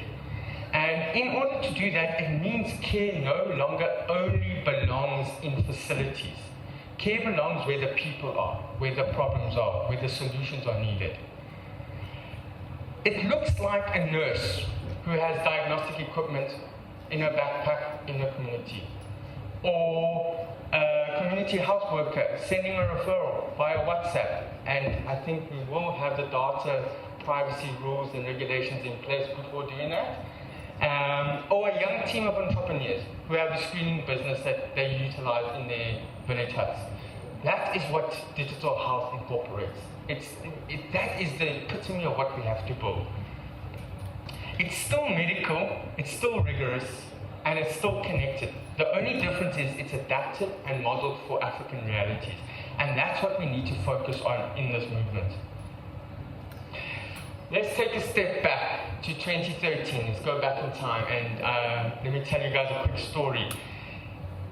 S10: And in order to do that, it means care no longer only belongs in facilities. Care belongs where the people are, where the problems are, where the solutions are needed. It looks like a nurse who has diagnostic equipment in her backpack in the community, or a community health worker sending a referral via WhatsApp, and I think we will have the data privacy rules and regulations in place before doing that, or a young team of entrepreneurs who have a screening business that they utilize in their village huts. That is what digital health incorporates. That is the epitome of what we have to build. It's still medical, it's still rigorous, and it's still connected. The only difference is it's adapted and modeled for African realities. And that's what we need to focus on in this movement. Let's take a step back to 2013. Let's go back in time, and let me tell you guys a quick story.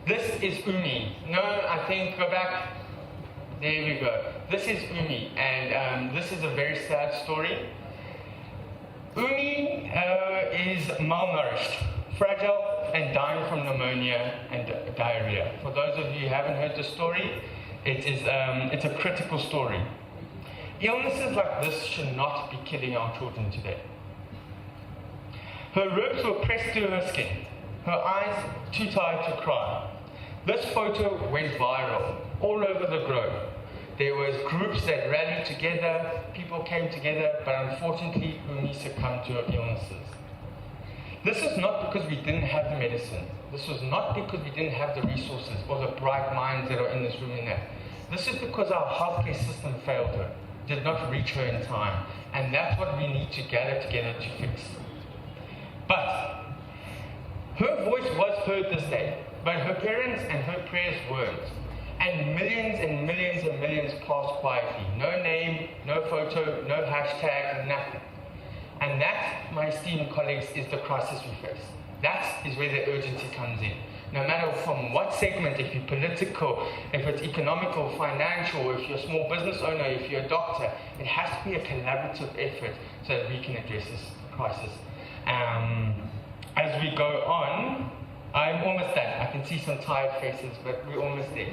S10: This is Umi. No, I think, go back. There we go. This is Umi, and this is a very sad story. Umi is malnourished, fragile, and dying from pneumonia and diarrhea. For those of you who haven't heard the story, it's a critical story. Illnesses like this should not be killing our children today. Her ribs were pressed to her skin, her eyes too tired to cry. This photo went viral all over the globe. There was groups that rallied together, people came together, but unfortunately, Umi succumbed to her illnesses. This is not because we didn't have the medicine. This was not because we didn't have the resources or the bright minds that are in this room in there. This is because our healthcare system failed her, did not reach her in time. And that's what we need to gather together to fix. But her voice was heard this day, but her parents and her prayers weren't. And millions and millions passed quietly. No name, no photo, no hashtag, nothing. And that, my esteemed colleagues, is the crisis we face. That is where the urgency comes in. No matter from what segment, if you're political, if it's economical, financial, if you're a small business owner, if you're a doctor, it has to be a collaborative effort so that we can address this crisis. As we go on, I'm almost done. I can see some tired faces, but we're almost there.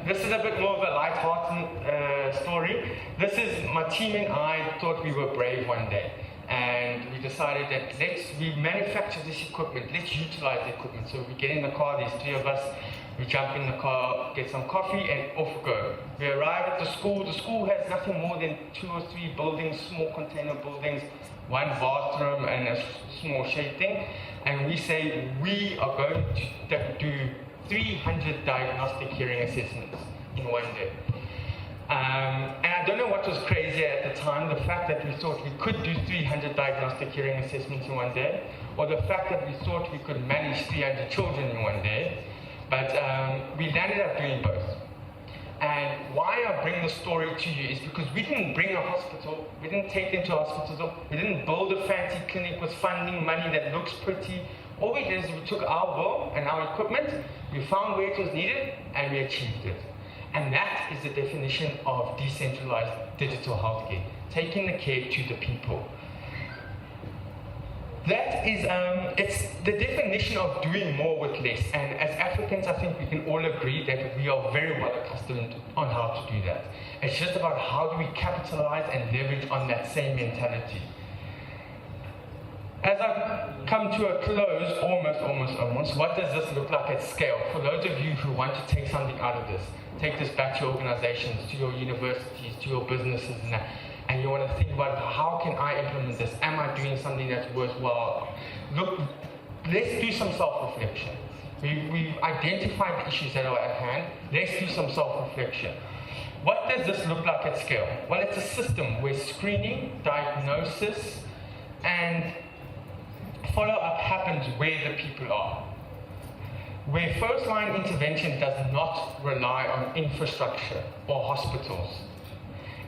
S10: This is a bit more of a light-hearted story. This is my team and I thought we were brave one day. And we decided that we manufacture this equipment, let's utilize the equipment. So we get in the car, there's three of us, we jump in the car, get some coffee, and off we go. We arrive at the school. The school has nothing more than 2 or 3 buildings, small container buildings, 1 bathroom and a small shade thing. And we say we are going to do 300 diagnostic hearing assessments in one day. And I don't know what was crazier at the time, the fact that we thought we could do 300 diagnostic hearing assessments in one day, or the fact that we thought we could manage 300 children in one day. But we landed up doing both. And why I bring the story to you is because we didn't bring a hospital, we didn't take them to hospitals, we didn't build a fancy clinic with funding money that looks pretty. All we did is we took our will and our equipment, we found where it was needed, and we achieved it. And that is the definition of decentralized digital healthcare, taking the care to the people. That is, it's the definition of doing more with less. And as Africans, I think we can all agree that we are very well accustomed on how to do that. It's just about how do we capitalize and leverage on that same mentality. As I come to a close, almost, what does this look like at scale? For those of you who want to take something out of this, take this back to your organizations, to your universities, to your businesses and that, and you want to think about how can I implement this? Am I doing something that's worthwhile? Look, let's do some self-reflection. We've identified the issues that are at hand. Let's do some self-reflection. What does this look like at scale? Well, it's a system where screening, diagnosis, and follow-up happens where the people are. Where first-line intervention does not rely on infrastructure or hospitals.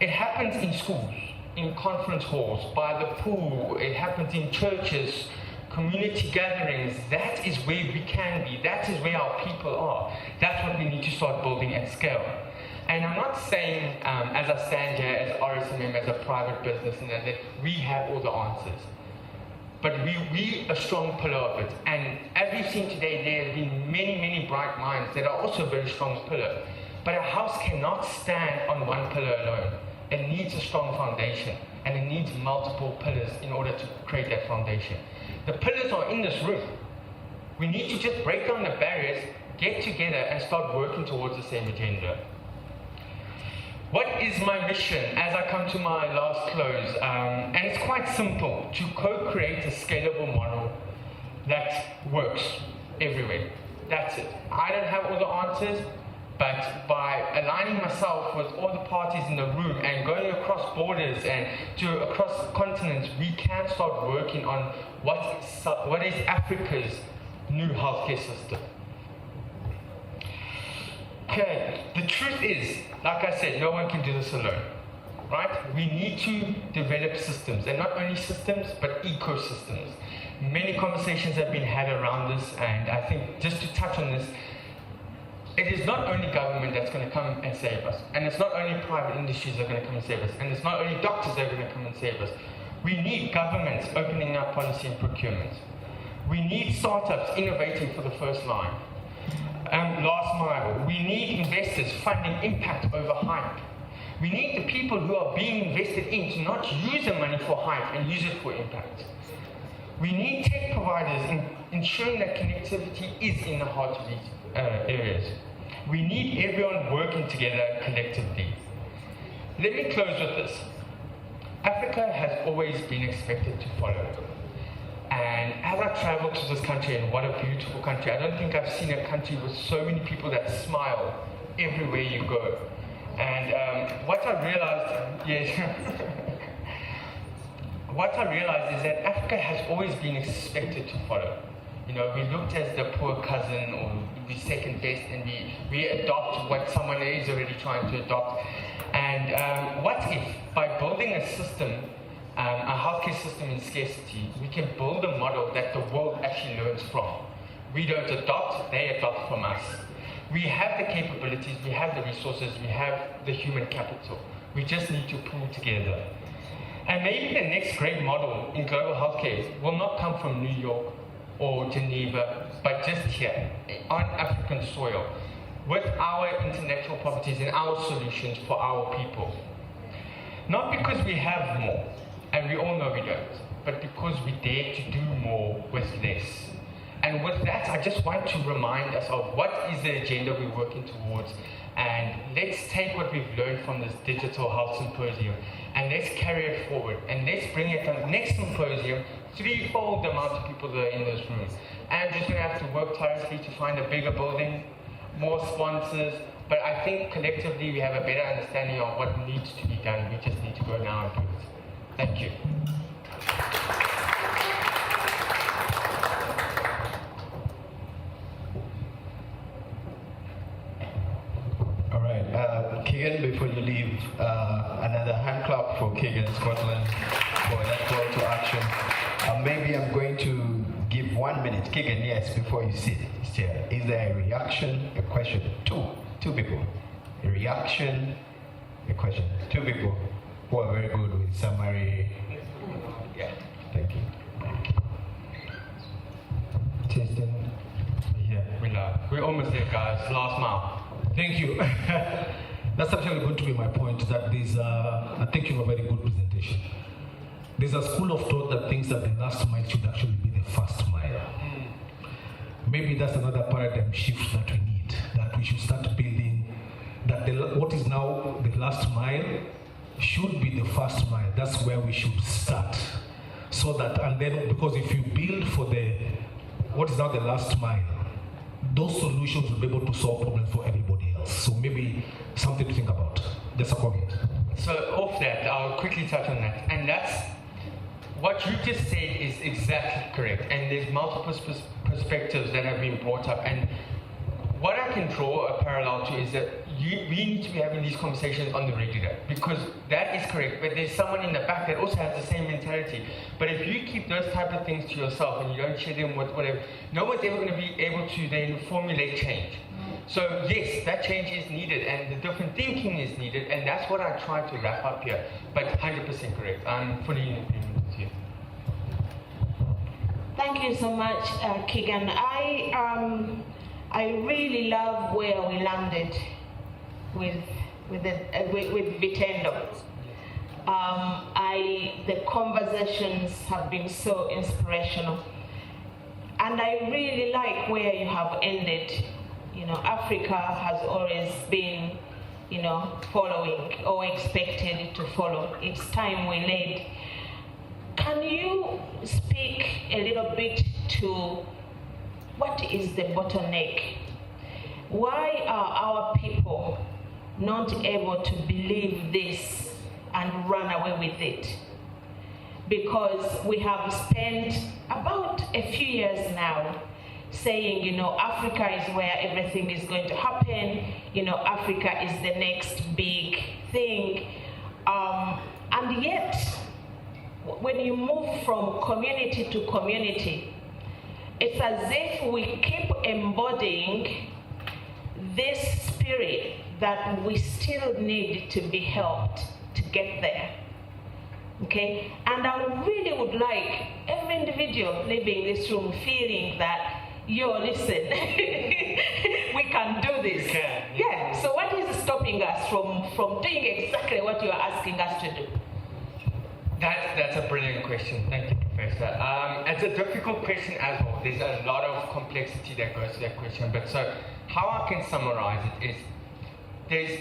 S10: It happens in schools, in conference halls, by the pool, it happens in churches, community gatherings. That is where we can be, that is where our people are. That's what we need to start building at scale. And I'm not saying, as I stand here as RSMM, as a private business, and that we have all the answers. But we a strong pillar of it. And as we've seen today, there have been many, many bright minds that are also a very strong pillar. But a house cannot stand on one pillar alone. It needs a strong foundation, and it needs multiple pillars in order to create that foundation. The pillars are in this room. We need to just break down the barriers, get together, and start working towards the same agenda. What is my mission as I come to my last close? And it's quite simple, to co-create a scalable model that works everywhere. That's it. I don't have all the answers, but by aligning myself with all the parties in the room and going across borders and across continents, we can start working on what is Africa's new healthcare system. Okay, the truth is, like I said, no one can do this alone, right? We need to develop systems, and not only systems, but ecosystems. Many conversations have been had around this, and I think just to touch on this, it is not only government that's going to come and save us, and it's not only private industries that are going to come and save us, and it's not only doctors that are going to come and save us. We need governments opening up policy and procurement. We need startups innovating for the first line. Last mile. We need investors funding impact over hype. We need the people who are being invested in to not use the money for hype and use it for impact. We need tech providers ensuring that connectivity is in the heart of these areas. We need everyone working together collectively. Let me close with this. Africa has always been expected to follow. And as I travel to this country, and what a beautiful country, I don't think I've seen a country with so many people that smile everywhere you go. And what I realized, what I realized is that Africa has always been expected to follow. You know, we looked as the poor cousin or the second best, and we adopt what someone is already trying to adopt. And what if, by building a system, a healthcare system in scarcity, we can build a model that the world actually learns from. We don't adopt, they adopt from us. We have the capabilities, we have the resources, we have the human capital. We just need to pull together. And maybe the next great model in global healthcare will not come from New York or Geneva, but just here, on African soil, with our intellectual properties and our solutions for our people. Not because we have more, and we all know we don't, but because we dare to do more with less. And with that, I just want to remind us of what is the agenda we're working towards, and let's take what we've learned from this digital health symposium, and let's carry it forward, and let's bring it to the next symposium, threefold the amount of people that are in this room. And we're just going to have to work tirelessly to find a bigger building, more sponsors, But I think collectively we have a better understanding of what needs to be done. We just need to go now and do it. Thank you.
S4: All right, Keegan, before you leave, another hand clap for Keegan Scotland for that call to action. Maybe I'm going to give 1 minute. Keegan, yes, before you sit here. Is there a reaction, a question? Two people. A reaction, a question. Two people who are very good with summary. Yeah, thank you. Testing.
S10: Yeah, we're almost there, guys. Last mile.
S8: Thank you. That's actually going to be my point, that there's I think you have a very good presentation. There's a school of thought that thinks that the last mile should actually be the first mile. Maybe that's another paradigm shift that we need, that we should start building, that what is now the last mile should be the first mile. That's where we should start. So that, and then, because if you build for what is now the last mile, those solutions will be able to solve problems for everybody else. So maybe something to think about. Just a comment.
S10: So off that, I'll quickly touch on that. And that's, what you just said is exactly correct. And there's multiple perspectives that have been brought up. And what I can draw a parallel to is that we need to be having these conversations on the regular, because that is correct. But there's someone in the back that also has the same mentality. But if you keep those type of things to yourself and you don't share them with whatever, no one's ever going to be able to then formulate change. So yes, that change is needed and the different thinking is needed, and that's what I try to wrap up here. But 100% correct. I'm fully in agreement with you.
S9: Thank you so much, Keegan. I really love where we landed with Vitendo. The conversations have been so inspirational, and I really like where you have ended. You know, Africa has always been, following or expected to follow. It's time we led. Can you speak a little bit to what is the bottleneck? Why are our people not able to believe this and run away with it? Because we have spent about a few years now saying, Africa is where everything is going to happen, Africa is the next big thing. And yet, when you move from community to community, it's as if we keep embodying this spirit that we still need to be helped to get there. Okay? And I really would like every individual leaving this room feeling that, listen, we can do this. Yeah, so what is stopping us from doing exactly what you are asking us to do?
S10: That's a brilliant question. Thank you, Professor. It's a difficult question as well. There's a lot of complexity that goes to that question. But so, how I can summarize it is,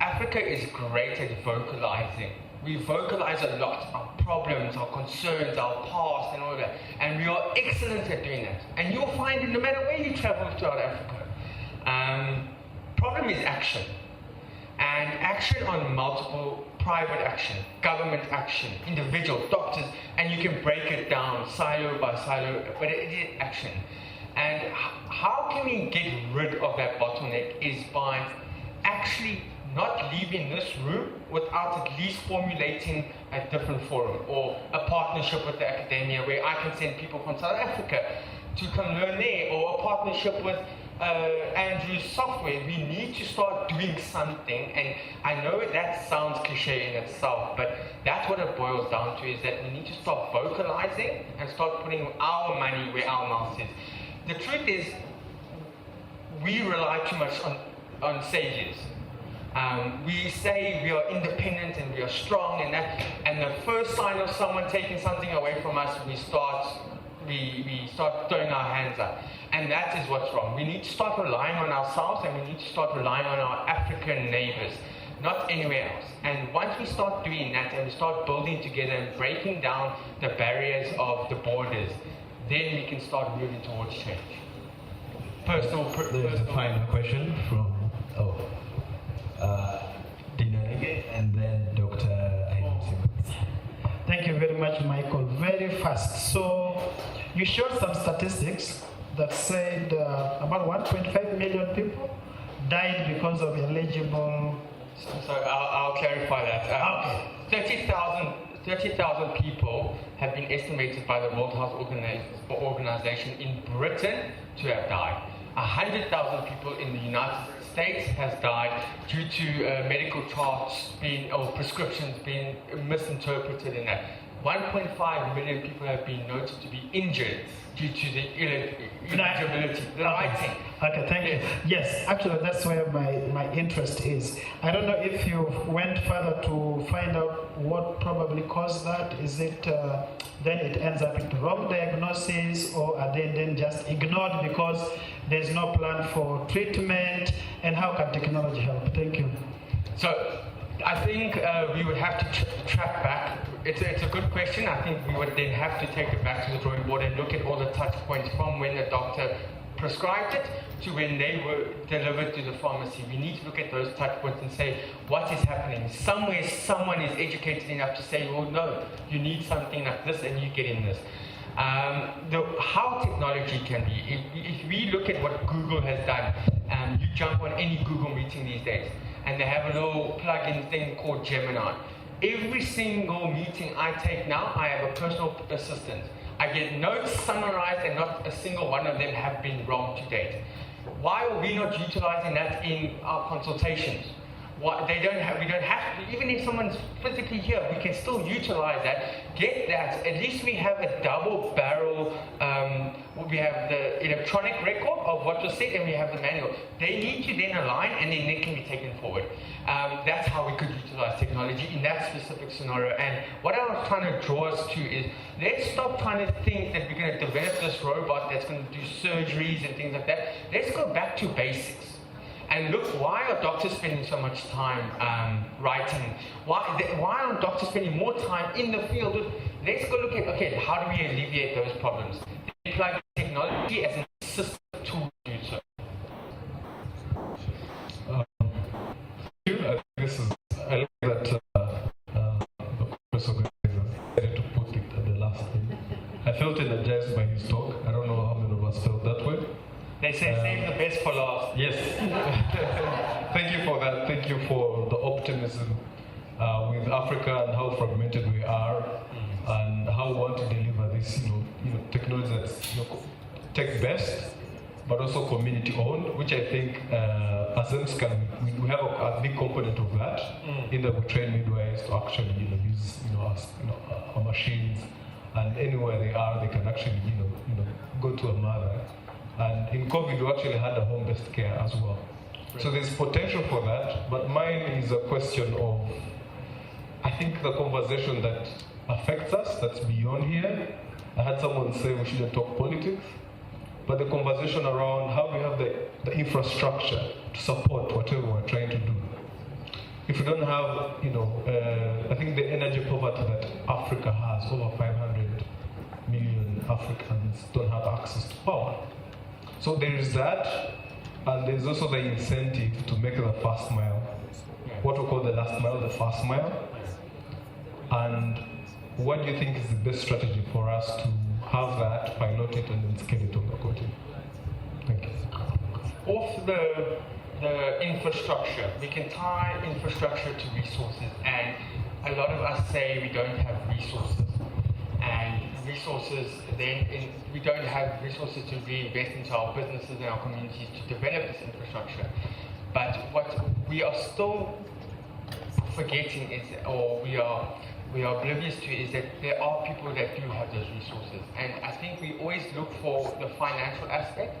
S10: Africa is great at vocalizing. We vocalize a lot, our problems, our concerns, our past and all that. And we are excellent at doing that. And you'll find it no matter where you travel throughout Africa. Problem is action. And action on multiple: private action, government action, individual, doctors, and you can break it down silo by silo, but it is action. And how can we get rid of that bottleneck is by actually not leaving this room without at least formulating a different forum or a partnership with the academia where I can send people from South Africa to come learn there, or a partnership with Andrew's software. We need to start doing something, and I know that sounds cliche in itself, but that's what it boils down to, is that we need to start vocalizing and start putting our money where our mouth is. The truth is, we rely too much on saviors. We say we are independent and we are strong, and the first sign of someone taking something away from us, we start throwing our hands up. And that is what's wrong. We need to start relying on ourselves, and we need to start relying on our African neighbors, not anywhere else. And once we start doing that and we start building together and breaking down the barriers of the borders, then we can start moving towards change.
S4: There's a final question from Dinarige, and then Dr. Ayusim.
S11: Thank you very much, Michael. Very fast. So you showed some statistics that said about 1.5 million people died because of illegible.
S10: So I'll clarify that. 30,000 people have been estimated by the World Health Organization in Britain to have died. 100,000 people in the United States has died due to medical charts or prescriptions being misinterpreted in that. 1.5 million people have been noted to be injured due to the illegibility, the writing.
S11: Okay, thank you. Yes, actually that's where my interest is. I don't know if you went further to find out what probably caused that. Is it then it ends up with wrong diagnosis, or are they then just ignored because there's no plan for treatment? And how can technology help? Thank you.
S10: So I think we would have to track back. It's a good question. I think we would then have to take it back to the drawing board and look at all the touch points from when the doctor prescribed it to when they were delivered to the pharmacy. We need to look at those touch points and say, what is happening? Somewhere someone is educated enough to say, well, no, you need something like this and you're getting this. How technology can be, if we look at what Google has done, you jump on any Google meeting these days, and they have a little plug-in thing called Gemini. Every single meeting I take now, I have a personal assistant. I get notes summarized, and not a single one of them have been wrong to date. Why are we not utilizing that in our consultations? We don't have to, even if someone's physically here, we can still utilize that, get that. At least we have a double barrel, we have the electronic record of what was said, and we have the manual. They need to then align, and then they can be taken forward. That's how we could utilize technology in that specific scenario. And what I was trying to draw us to is, let's stop trying to think that we're going to develop this robot that's going to do surgeries and things like that. Let's go back to basics. And look, why are doctors spending so much time writing? Why are doctors spending more time in the field? Let's go look at, okay, how do we alleviate those problems? They plug technology as an assistive tool to do so.
S8: I like that the professor decided to put it at the last thing. I felt energized by his talk. I don't know how many of us felt that way.
S10: They say save the best for last.
S8: Yes. Thank you for that. Thank you for the optimism with Africa and how fragmented we are, and how we want to deliver this, technology that's tech-based, but also community-owned, which I think as MSCAN, we have a big component of that, in that we train midwives to actually use our machines, and anywhere they are, they can actually go to a mother. And in COVID, we actually had a home-based care as well. Right. So there's potential for that, but mine is a question of, I think, the conversation that affects us, that's beyond here. I had someone say we shouldn't talk politics, but the conversation around how we have the infrastructure to support whatever we're trying to do. If we don't have, I think the energy poverty that Africa has, over 500 million Africans don't have access to power. So there is that, and there's also the incentive to make the first mile, what we call the last mile, the first mile. And what do you think is the best strategy for us to have that, pilot it, and then scale it on the continent? Thank you.
S10: Off the infrastructure, we can tie infrastructure to resources, and a lot of us say we don't have resources. And resources, we don't have resources to reinvest into our businesses and our communities to develop this infrastructure. But what we are still forgetting is, or we are oblivious to, is that there are people that do have those resources. And I think we always look for the financial aspect,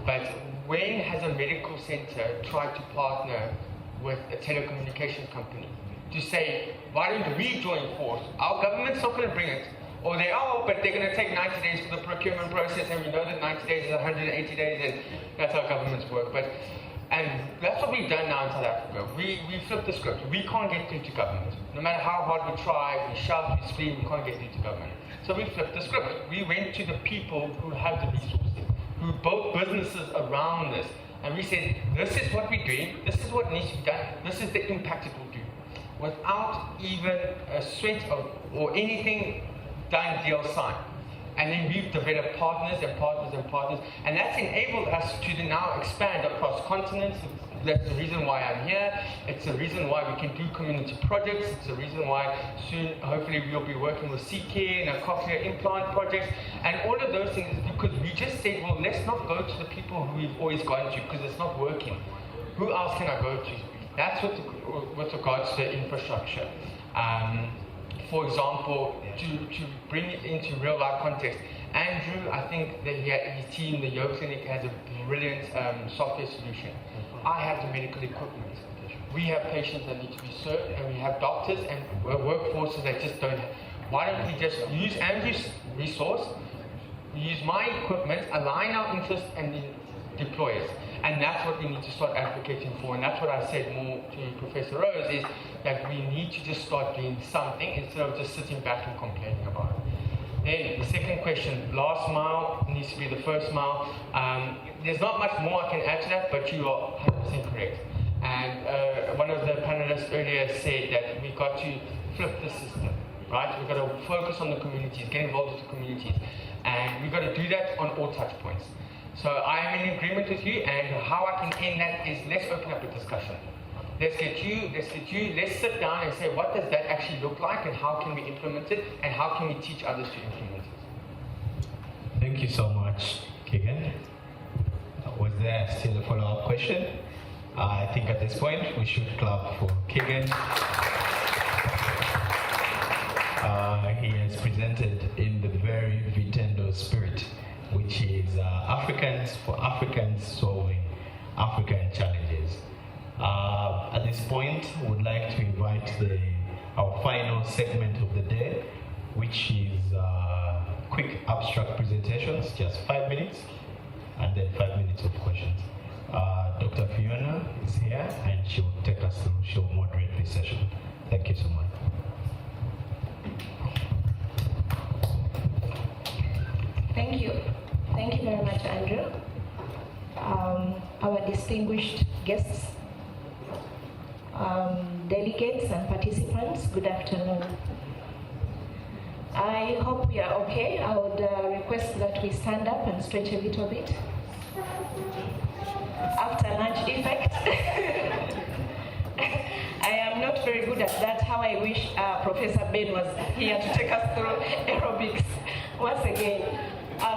S10: but when has a medical center tried to partner with a telecommunications company to say, why don't we join force? Our government's not going to bring it. Or they are, but they're going to take 90 days for the procurement process, and we know that 90 days is 180 days, and that's how governments work. And that's what we've done now in South Africa. We flipped the script. We can't get through to government. No matter how hard we try, we shout, we scream, we can't get through to government. So we flipped the script. We went to the people who have the resources, who built businesses around this. and we said, this is what we're doing, this is what needs to be done, this is the impact it will do. Without even a sweat or anything done, deal signed. And then we've developed partners and partners and partners, and that's enabled us to now expand across continents. That's the reason why I'm here. It's the reason why we can do community projects. It's the reason why soon, hopefully, we'll be working with CK and a cochlear implant project. And all of those things, because we just said, well, let's not go to the people who we've always gone to because it's not working. Who else can I go to? That's with regards to infrastructure. For example, to bring it into real life context, Andrew, I think that his team, the Yo Clinic, has a brilliant software solution. I have the medical equipment. We have patients that need to be served, and we have doctors and workforces that just don't have. Why don't we just use Andrew's resource, use my equipment, align our interests, and then deploy it? And that's what we need to start advocating for. And that's what I said more to Professor Rose, is that we need to just start doing something instead of just sitting back and complaining about it. Then the second question, last mile needs to be the first mile. There's not much more I can add to that, but you are 100% correct. And one of the panelists earlier said that we've got to flip the system, right? We've got to focus on the communities, get involved with the communities. And we've got to do that on all touch points. So I am in agreement with you, and how I can end that is let's open up a discussion. Let's sit down and say, what does that actually look like, and how can we implement it, and how can we teach others to implement it?
S4: Thank you so much, Keegan. Was there still a follow-up question? I think at this point we should clap for Keegan. He has presented in the very Vitendo spirit, which is Africans for Africans solving African challenges. At this point, we'd like to invite our final segment of the day, which is quick abstract presentations, just 5 minutes, and then 5 minutes of questions. Dr. Fiona is here, and she will take us through, she will moderate this session. Thank you so much.
S9: Thank you. Thank you very much, Andrew. Our distinguished guests, delegates and participants, good afternoon. I hope we are okay. I would request that we stand up and stretch a little bit. After lunch effect. I am not very good at that. How I wish Professor Ben was here to take us through aerobics once again.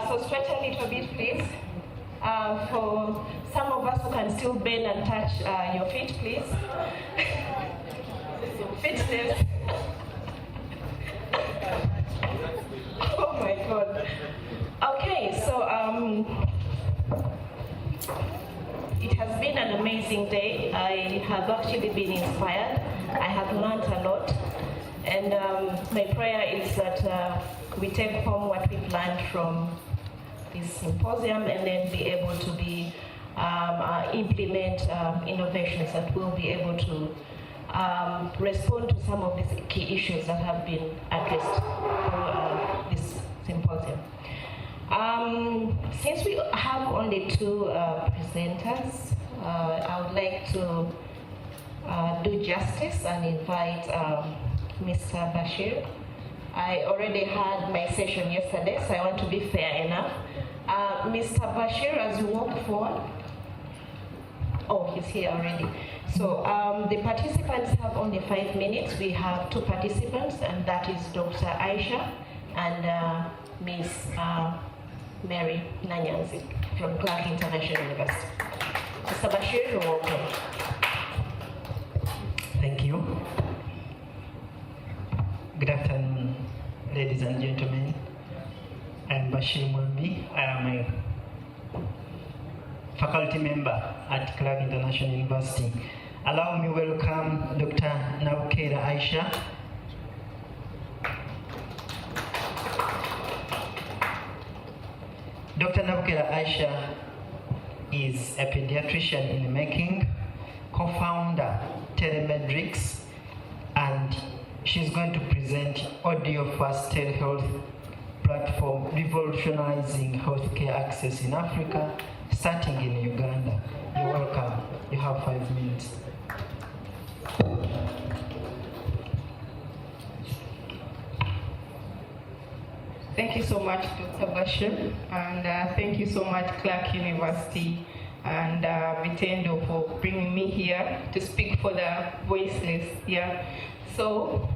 S9: So stretch a little bit, please. For some of us who can still bend and touch your feet, please. Fitness. Oh my God. Okay, so it has been an amazing day. I have actually been inspired. I have learned a lot. And my prayer is that we take home what we've learned from this symposium and then be able to implement innovations that will be able to respond to some of these key issues that have been addressed through this symposium. Since we have only 2 presenters, I would like to do justice and invite Mr. Bashir. I already had my session yesterday, so I want to be fair enough. Mr. Bashir, as you walk forward. Oh, he's here already. So the participants have only 5 minutes. We have 2 participants, and that is Dr. Aisha and Ms. Mary Nanyanzi from Clark International University. Mr. Bashir, you're welcome.
S12: Thank you. Good afternoon, ladies and gentlemen. I am Bashir Mulbi. I am a faculty member at Clark International University. Allow me to welcome Dr. Navukera Aisha. Dr. Navukera Aisha is a pediatrician in the making, co-founder Telemedrix, and she's going to present audio-first telehealth platform revolutionizing healthcare access in Africa, starting in Uganda. You're welcome. You have 5 minutes.
S13: Thank you so much, Dr. Bashir, and thank you so much, Clark University and Vitendo, for bringing me here to speak for the voiceless. Yeah. So,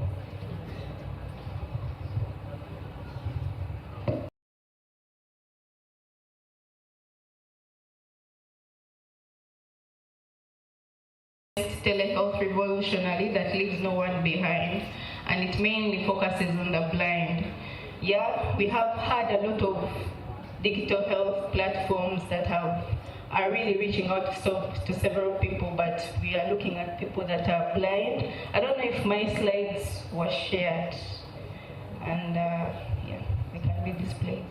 S13: telehealth revolutionary that leaves no one behind, and it mainly focuses on the blind. Yeah, we have had a lot of digital health platforms that are really reaching out to several people, but we are looking at people that are blind. I don't know if my slides were shared, and yeah, they can be displayed.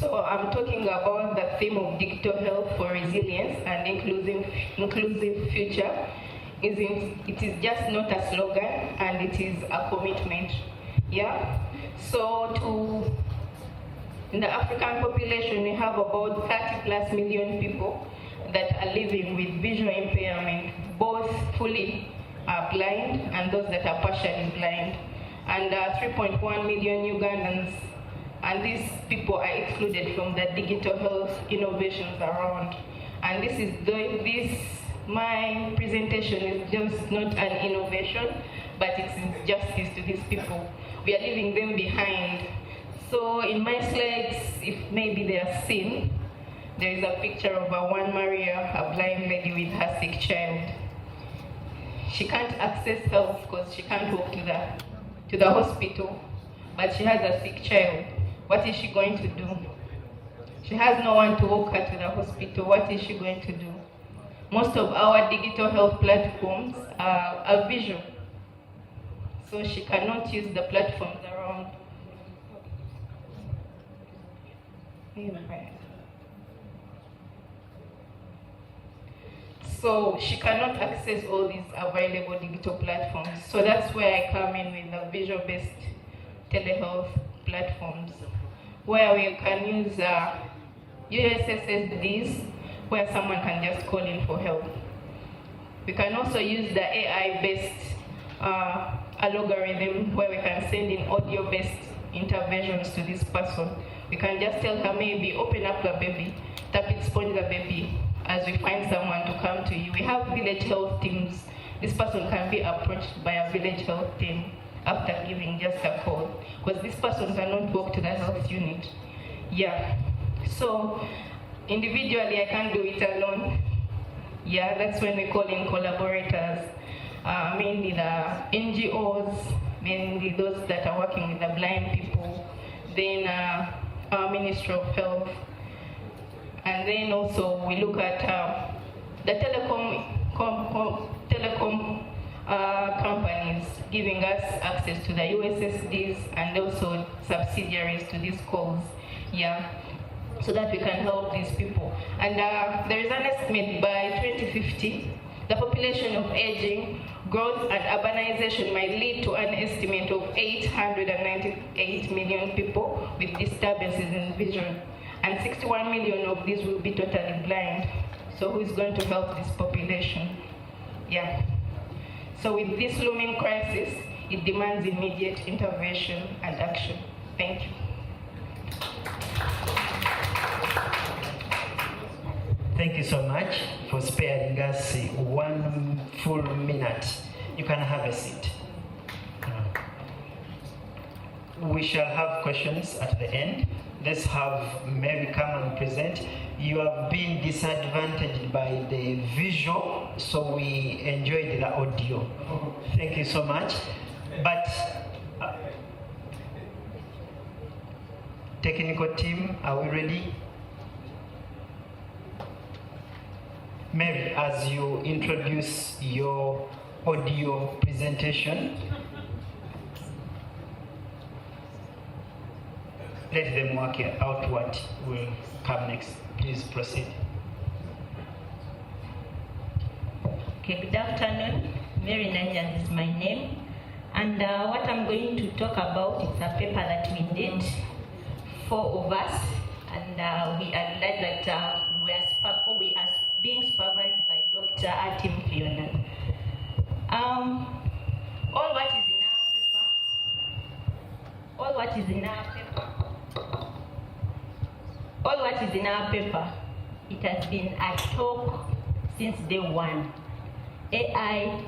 S13: So I'm talking about the theme of digital health for resilience and inclusive future. It is just not a slogan, and it is a commitment. Yeah. So in the African population, we have about 30+ million people that are living with visual impairment, both fully blind and those that are partially blind, and 3.1 million Ugandans. And these people are excluded from the digital health innovations around. And my presentation is just not an innovation, but it's justice to these people. We are leaving them behind. So in my slides, if maybe they are seen, there is a picture of a one Maria, a blind lady with her sick child. She can't access health because she can't walk to the hospital, but she has a sick child. What is she going to do? She has no one to walk her to the hospital. What is she going to do? Most of our digital health platforms are visual, so she cannot use the platforms around. So she cannot access all these available digital platforms. So that's where I come in with the visual-based telehealth platforms, where we can use USSDs, where someone can just call in for help. We can also use the AI-based algorithm, where we can send in audio-based interventions to this person. We can just tell her, maybe open up the baby, tap it, sponge the baby, as we find someone to come to you. We have village health teams. This person can be approached by a village health team after giving just a call, because this person cannot walk to the health unit. Yeah. So individually, I can't do it alone. Yeah, that's when we call in collaborators, mainly the NGOs, mainly those that are working with the blind people, then our Ministry of Health, and then also we look at the telecom companies giving us access to the USSDs and also subsidiaries to these calls. Yeah. So that we can help these people. And there is an estimate by 2050, the population of aging, growth and urbanization might lead to an estimate of 898 million people with disturbances in vision. And 61 million of these will be totally blind. So who is going to help this population? Yeah. So with this looming crisis, it demands immediate intervention and action. Thank you.
S12: Thank you so much for sparing us 1 full minute. You can have a seat. We shall have questions at the end. Let's have Mary come and present. You have been disadvantaged by the visual, so we enjoyed the audio. Thank you so much. But technical team, are we ready? Mary, as you introduce your audio presentation, let them work out what will come next. Please proceed.
S14: Okay, good afternoon. Mary Nigel is my name.
S13: And what I'm going to talk about is a paper that we did, 4 of us, and we are glad that we are being supervised by Dr. Atim Fiona. All what is in our paper, it has been a talk since day one. AI,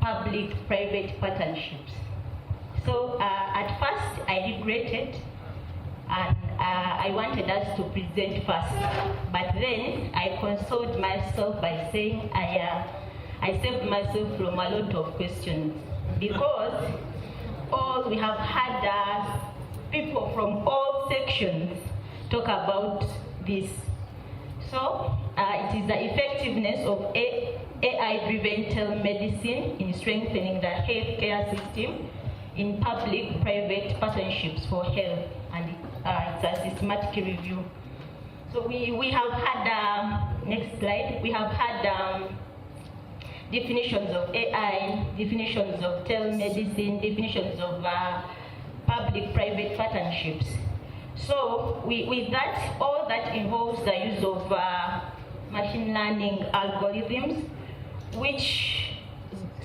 S13: public-private partnerships. So at first I regretted, and I wanted us to present first. But then I consoled myself by saying I saved myself from a lot of questions, because we have had people from all sections talk about this. So it is the effectiveness of AI-driven telemedicine in strengthening the healthcare system in public-private partnerships for health, and it's a systematic review. So we have had, next slide, we have had definitions of AI, definitions of telemedicine, definitions of public-private partnerships. So with that, all that involves the use of machine learning algorithms, which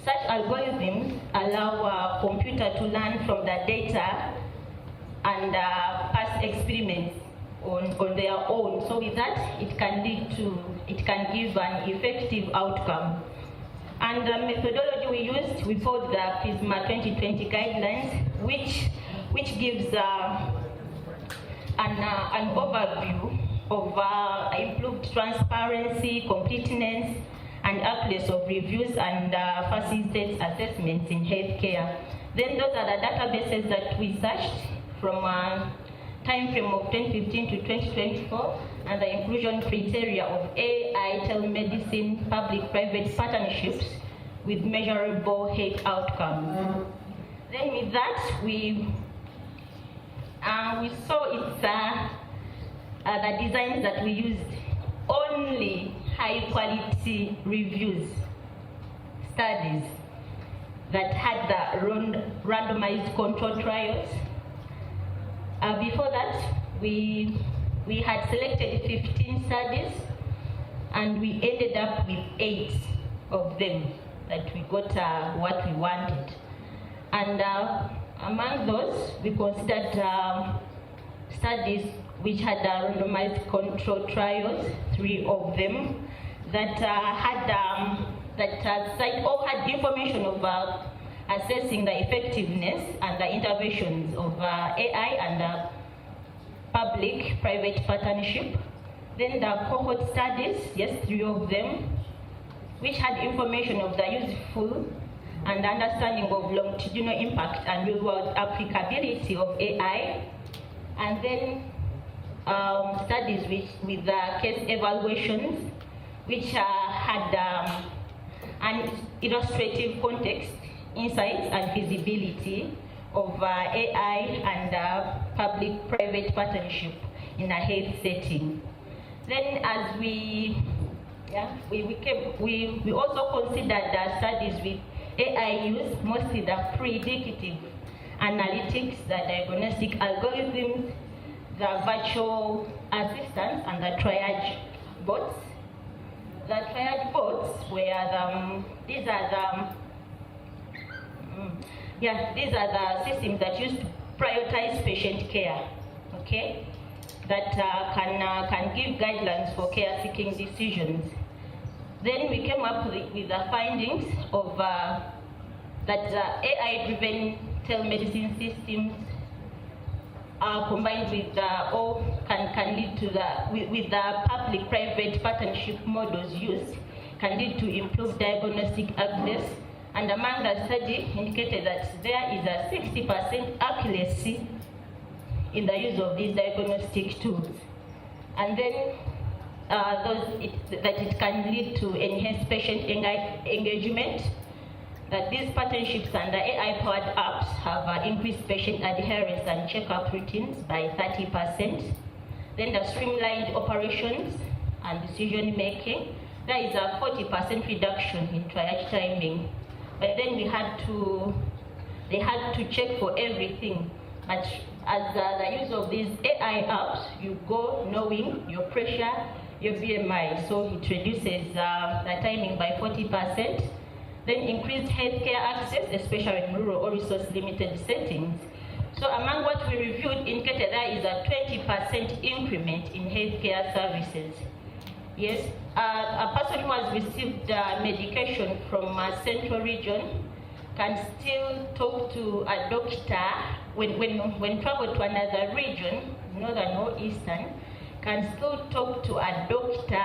S13: such algorithms allow a computer to learn from the data and past experiments on their own. So with that, it can give an effective outcome. And the methodology we used, we followed the PISMA 2020 guidelines, which gives an overview of improved transparency, completeness, and accuracy of reviews and facilitates assessments in healthcare. Then those are the databases that we searched from a time frame of 2015 to 2024, and the inclusion criteria of AI telemedicine public-private partnerships with measurable health outcomes. Then with that, we saw it's the designs that we used only high-quality reviews, studies that had the randomized control trials. Before that, we had selected 15 studies, and we ended up with 8 of them that we got what we wanted. And among those, we considered studies which had randomized control trials, 3 of them, that all had information of assessing the effectiveness and the interventions of AI and public-private partnership. Then the cohort studies, yes, 3 of them, which had information of the useful and understanding of longitudinal impact and real-world applicability of AI. And then studies with case evaluations, which had an illustrative context, insights, and visibility of AI and public-private partnership in a health setting. Then, as we also considered studies with AI use, mostly the predictive analytics, the diagnostic algorithms, the virtual assistants, and the triage bots. The triage bots were these are the systems that used to prioritize patient care, okay? That can give guidelines for care-seeking decisions. Then we came up with the findings of that AI-driven telemedicine systems combined with can lead to with the public-private partnership models used can lead to improved diagnostic access. And among the study indicated that there is a 60% accuracy in the use of these diagnostic tools. And then that it can lead to enhanced patient engagement, that these partnerships and the AI-powered apps have increased patient adherence and checkup routines by 30%. Then the streamlined operations and decision-making, there is a 40% reduction in triage timing. But then we had to
S9: they had to check for everything. But as the use of these AI apps, you go knowing your pressure, your BMI. So it reduces the timing by 40%. Then increased healthcare access, especially in rural or resource-limited settings. So among what we reviewed indicated there is a 20% increment in healthcare services. Yes, a person who has received medication from a central region can still talk to a doctor when travel to another region, northern or eastern, can still talk to a doctor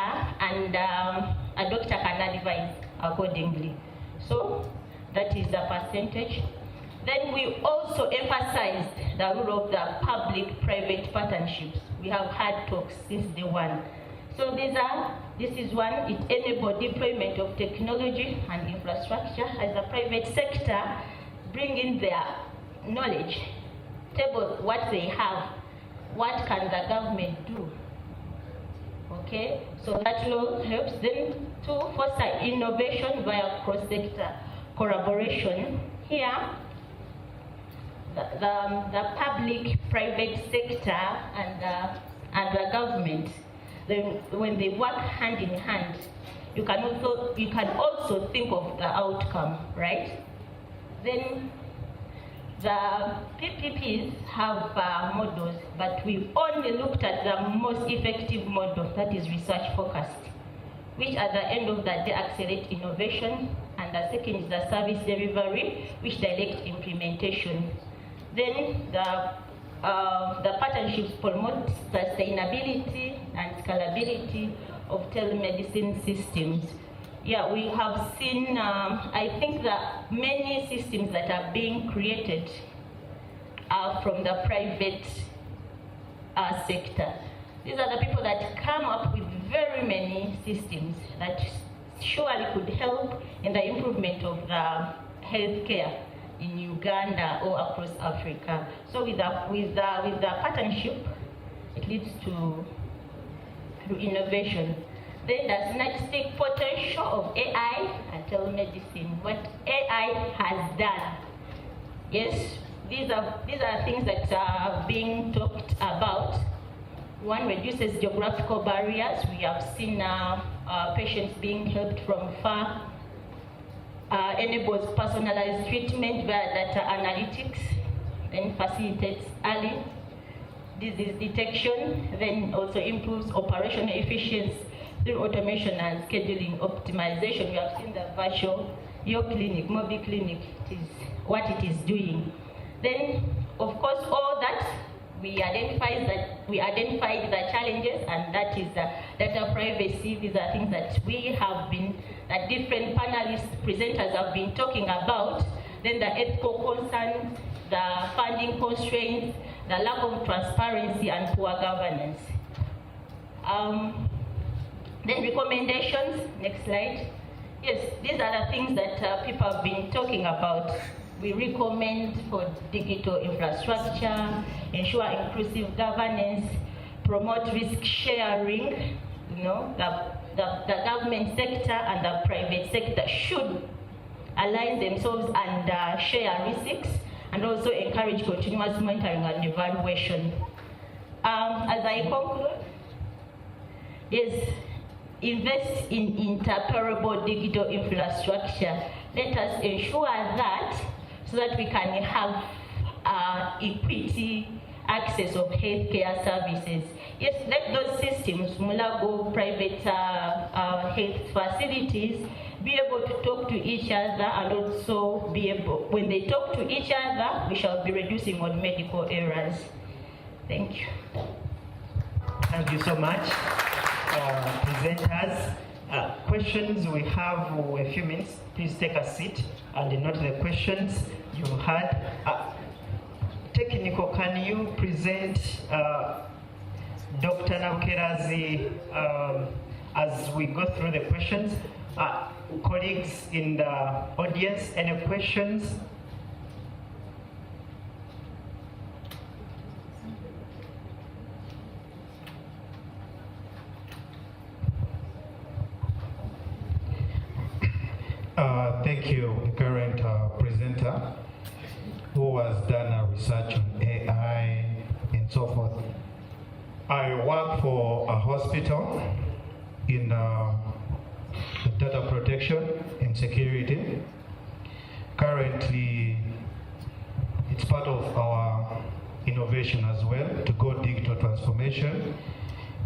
S9: and a doctor can advise accordingly. So that is the percentage. Then we also emphasized the role of the public-private partnerships. We have had talks since day one. So this is one, it enabled deployment of technology and infrastructure as the private sector bring in their knowledge, table what they have, what can the government do. Okay, so that law helps them to foster innovation via cross-sector collaboration. Here, the public-private sector and the government, when they work hand in hand, you can also think of the outcome, right? Then the PPPs have models, but we only looked at the most effective model, that is research focused, which at the end of the day accelerate innovation, and the second is the service delivery, which direct implementation. Then the partnerships promote sustainability and scalability of telemedicine systems. Yeah, we have seen, I think that many systems that are being created are from the private sector. These are the people that come up with very many systems that surely could help in the improvement of the healthcare in Uganda or across Africa. So with the partnership, it leads to innovation. Then the synergistic potential of AI and telemedicine, what AI has done. Yes, these are things that are being talked about. One, reduces geographical barriers. We have seen patients being helped from far. Enables personalized treatment via data analytics, then facilitates early disease detection, then also improves operational efficiency through automation and scheduling optimization. We have seen the virtual your clinic, mobile clinic, is what it is doing. Then, of course, all that we identified the challenges, and that is data privacy. These are things that we have been, that different panelists, presenters have been talking about. Then the ethical concerns, the funding constraints, the lack of transparency and poor governance. Then recommendations, next slide. Yes, these are the things that people have been talking about. We recommend for digital infrastructure, ensure inclusive governance, promote risk sharing. You know, the government sector and the private sector should align themselves and share risks, and also encourage continuous monitoring and evaluation. As I conclude, yes, invest in interoperable digital infrastructure. Let us ensure that, so that we can have equity access of healthcare services. Yes, let those systems, Mulago, private health facilities, be able to talk to each other, and also be able, when they talk to each other, we shall be reducing on medical errors. Thank you.
S12: Thank you so much, presenters. Questions, we have a few minutes. Please take a seat and note the questions you had. Technical, can you present Dr. Nabukerazi as we go through the questions? Colleagues in the audience, any questions?
S8: Thank you, current presenter. has done a research on AI and so forth. I work for a hospital in data protection and security. Currently, it's part of our innovation as well to go digital transformation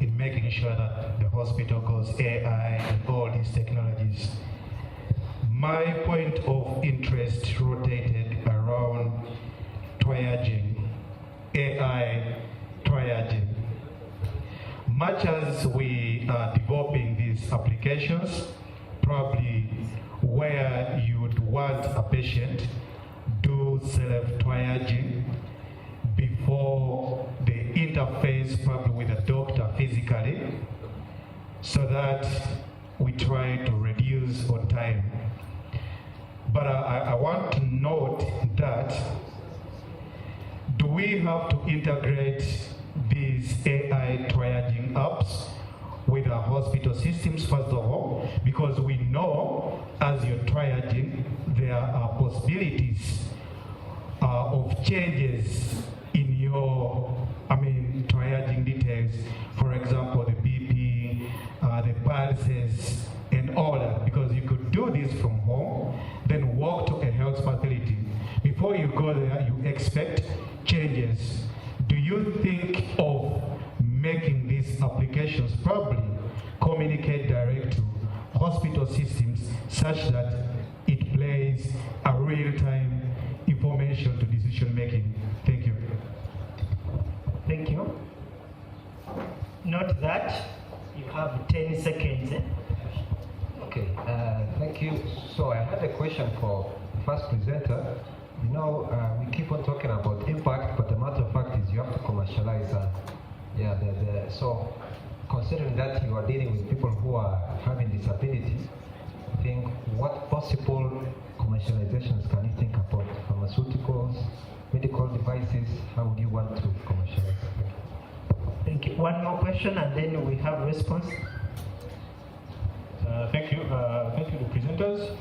S8: in making sure that the hospital goes AI and all these technologies. My point of interest rotated around triaging, AI triaging. Much as we are developing these applications, probably where you would want a patient do self-triaging before the interface probably with a doctor physically, so that we try to reduce on time. But I want to note that, do we have to integrate these AI triaging apps with our hospital systems first of all? Because we know as you're triaging, there are possibilities of changes in your, triaging details. For example, the BP, the pulses, and all that. Because you could do this from home, then walk to a health facility. Before you go there, you expect changes. Do you think of making these applications probably communicate direct to hospital systems such that it plays a real-time information to decision making? Thank you.
S12: Thank you. Note that you have 10 seconds.
S14: Okay, thank you. So I had a question for the first presenter. You know, we keep on talking about impact, but the matter of fact is you have to commercialize. So considering that you are dealing with people who are having disabilities, I think what possible commercializations can you think about? Pharmaceuticals, medical devices, how would you want to commercialize?
S12: Thank you. One more question and then we have a response.
S15: Thank you. Thank you to presenters.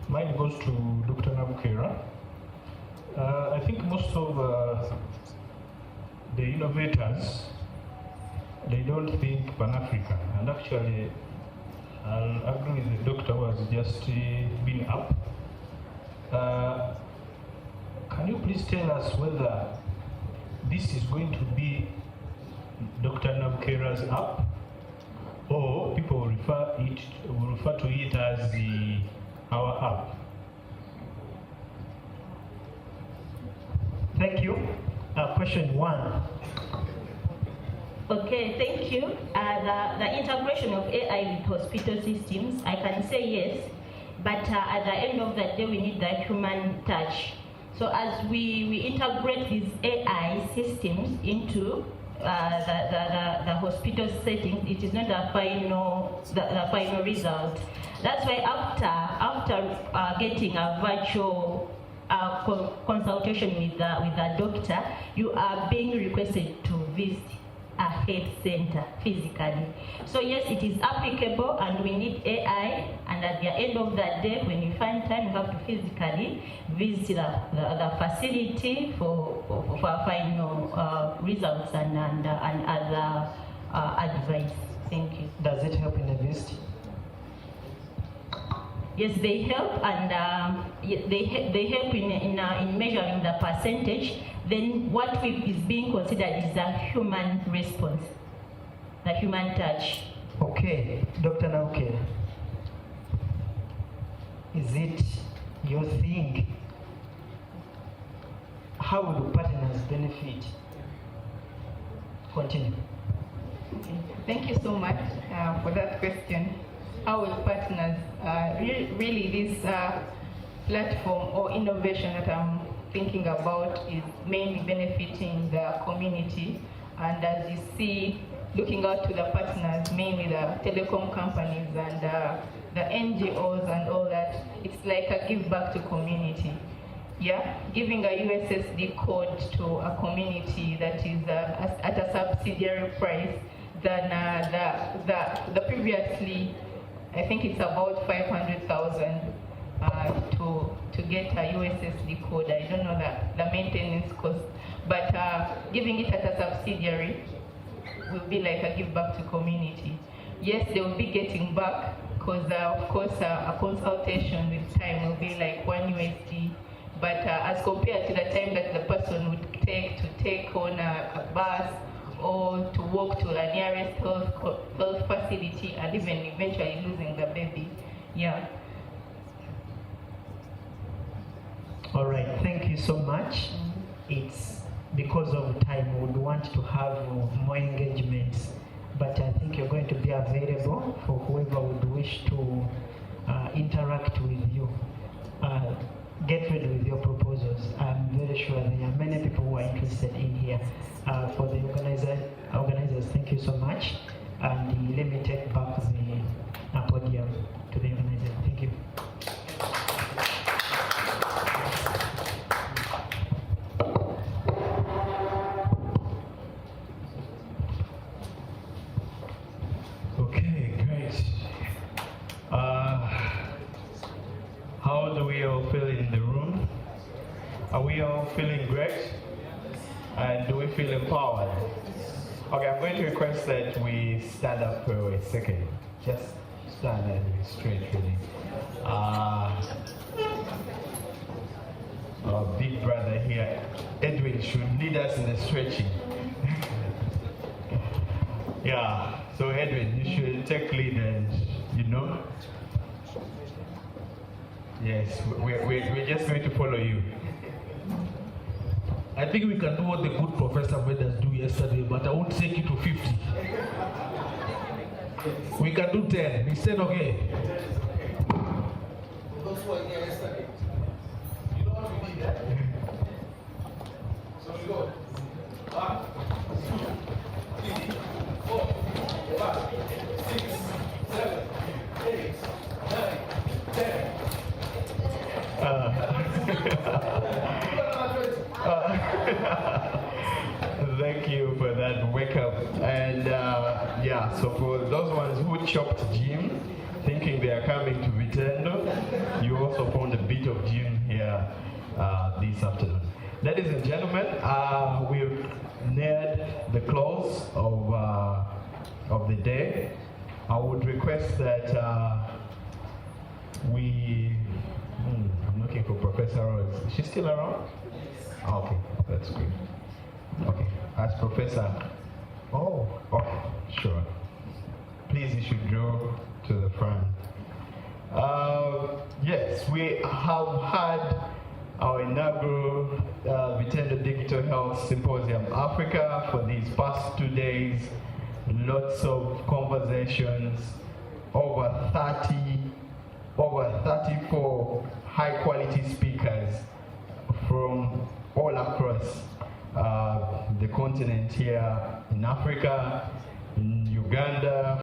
S15: Mine goes to Dr. Nabukera. I think most of the innovators, they don't think Pan-African. And actually, I'll agree with the doctor who has just been up. Can you please tell us whether this is going to be Dr. Nabukera's app, or people will refer to it as our app?
S12: Thank you. Question one.
S9: Okay, thank you. The integration of AI with hospital systems, I can say yes, but at the end of the day, we need the human touch. So as we integrate these AI systems into the hospital settings, it is not the final result. That's why after getting a virtual consultation with the doctor, you are being requested to visit a health center physically. So yes, it is applicable and we need AI, and at the end of that day, when you find time, you have to physically visit the facility for final results and other advice. Thank you.
S12: Does it help in the visit?
S9: Yes, they help, and they help in measuring the percentage. Then what is being considered is the human response, the human touch.
S12: Okay, Dr. Nauke, is it your thing? How will partners benefit? Continue.
S13: Okay. Thank you so much for that question. How will partners, really this platform or innovation that I'm thinking about is mainly benefiting the community, and as you see, looking out to the partners, mainly the telecom companies and the NGOs and all that, it's like a give back to community. Yeah, giving a USSD code to a community that is at a subsidiary price than the previously, I think it's about 500,000 to to get a USSD code. I don't know the maintenance cost, but giving it as a subsidiary will be like a give back to community. Yes, they will be getting back because of course a consultation with time will be like $1, but as compared to the time that the person would take to take on a bus or to walk to the nearest health facility and even eventually losing the baby. Yeah.
S12: All right, thank you so much. It's because of time, we would want to have more engagements, but I think you're going to be available for whoever would wish to interact with you. Get ready with your proposals. I'm very sure there are many people who are interested in here. For the organizers, thank you so much. And let me take back the podium to the organizers. Thank you.
S16: Okay, great. How do we all feel in the room? Are we all feeling great? And do we feel empowered? Okay, I'm going to request that we stand up for a second. Just stand and be straight, really. Our big brother here, Edwin, should lead us in the stretching. Yeah, so Edwin, you should take lead and, yes, we're just going to follow you.
S8: I think we can do what the good Professor made us do yesterday, but I won't take you to 50. We can do 10. He said, okay. Those who were here yesterday, you know what we did, eh? So we go. 1, 2, 3, 4, 5, 6, 7, 8, 9, 10.
S16: Thank you for that wake up. And yeah, so for those ones who chopped gym, thinking they are coming to Vitendo, you also found a bit of gym here this afternoon. Ladies and gentlemen, we've neared the close of the day. I would request that I'm looking for Professor Rose. Is she still around? Okay, that's good. Okay, as Professor. Oh, okay, sure. Please, you should draw to the front. Yes, we have had our inaugural Vitendo Digital Health Symposium Africa for these past 2 days. Lots of conversations, over 34 high quality speakers from all across the continent here in Africa, in Uganda,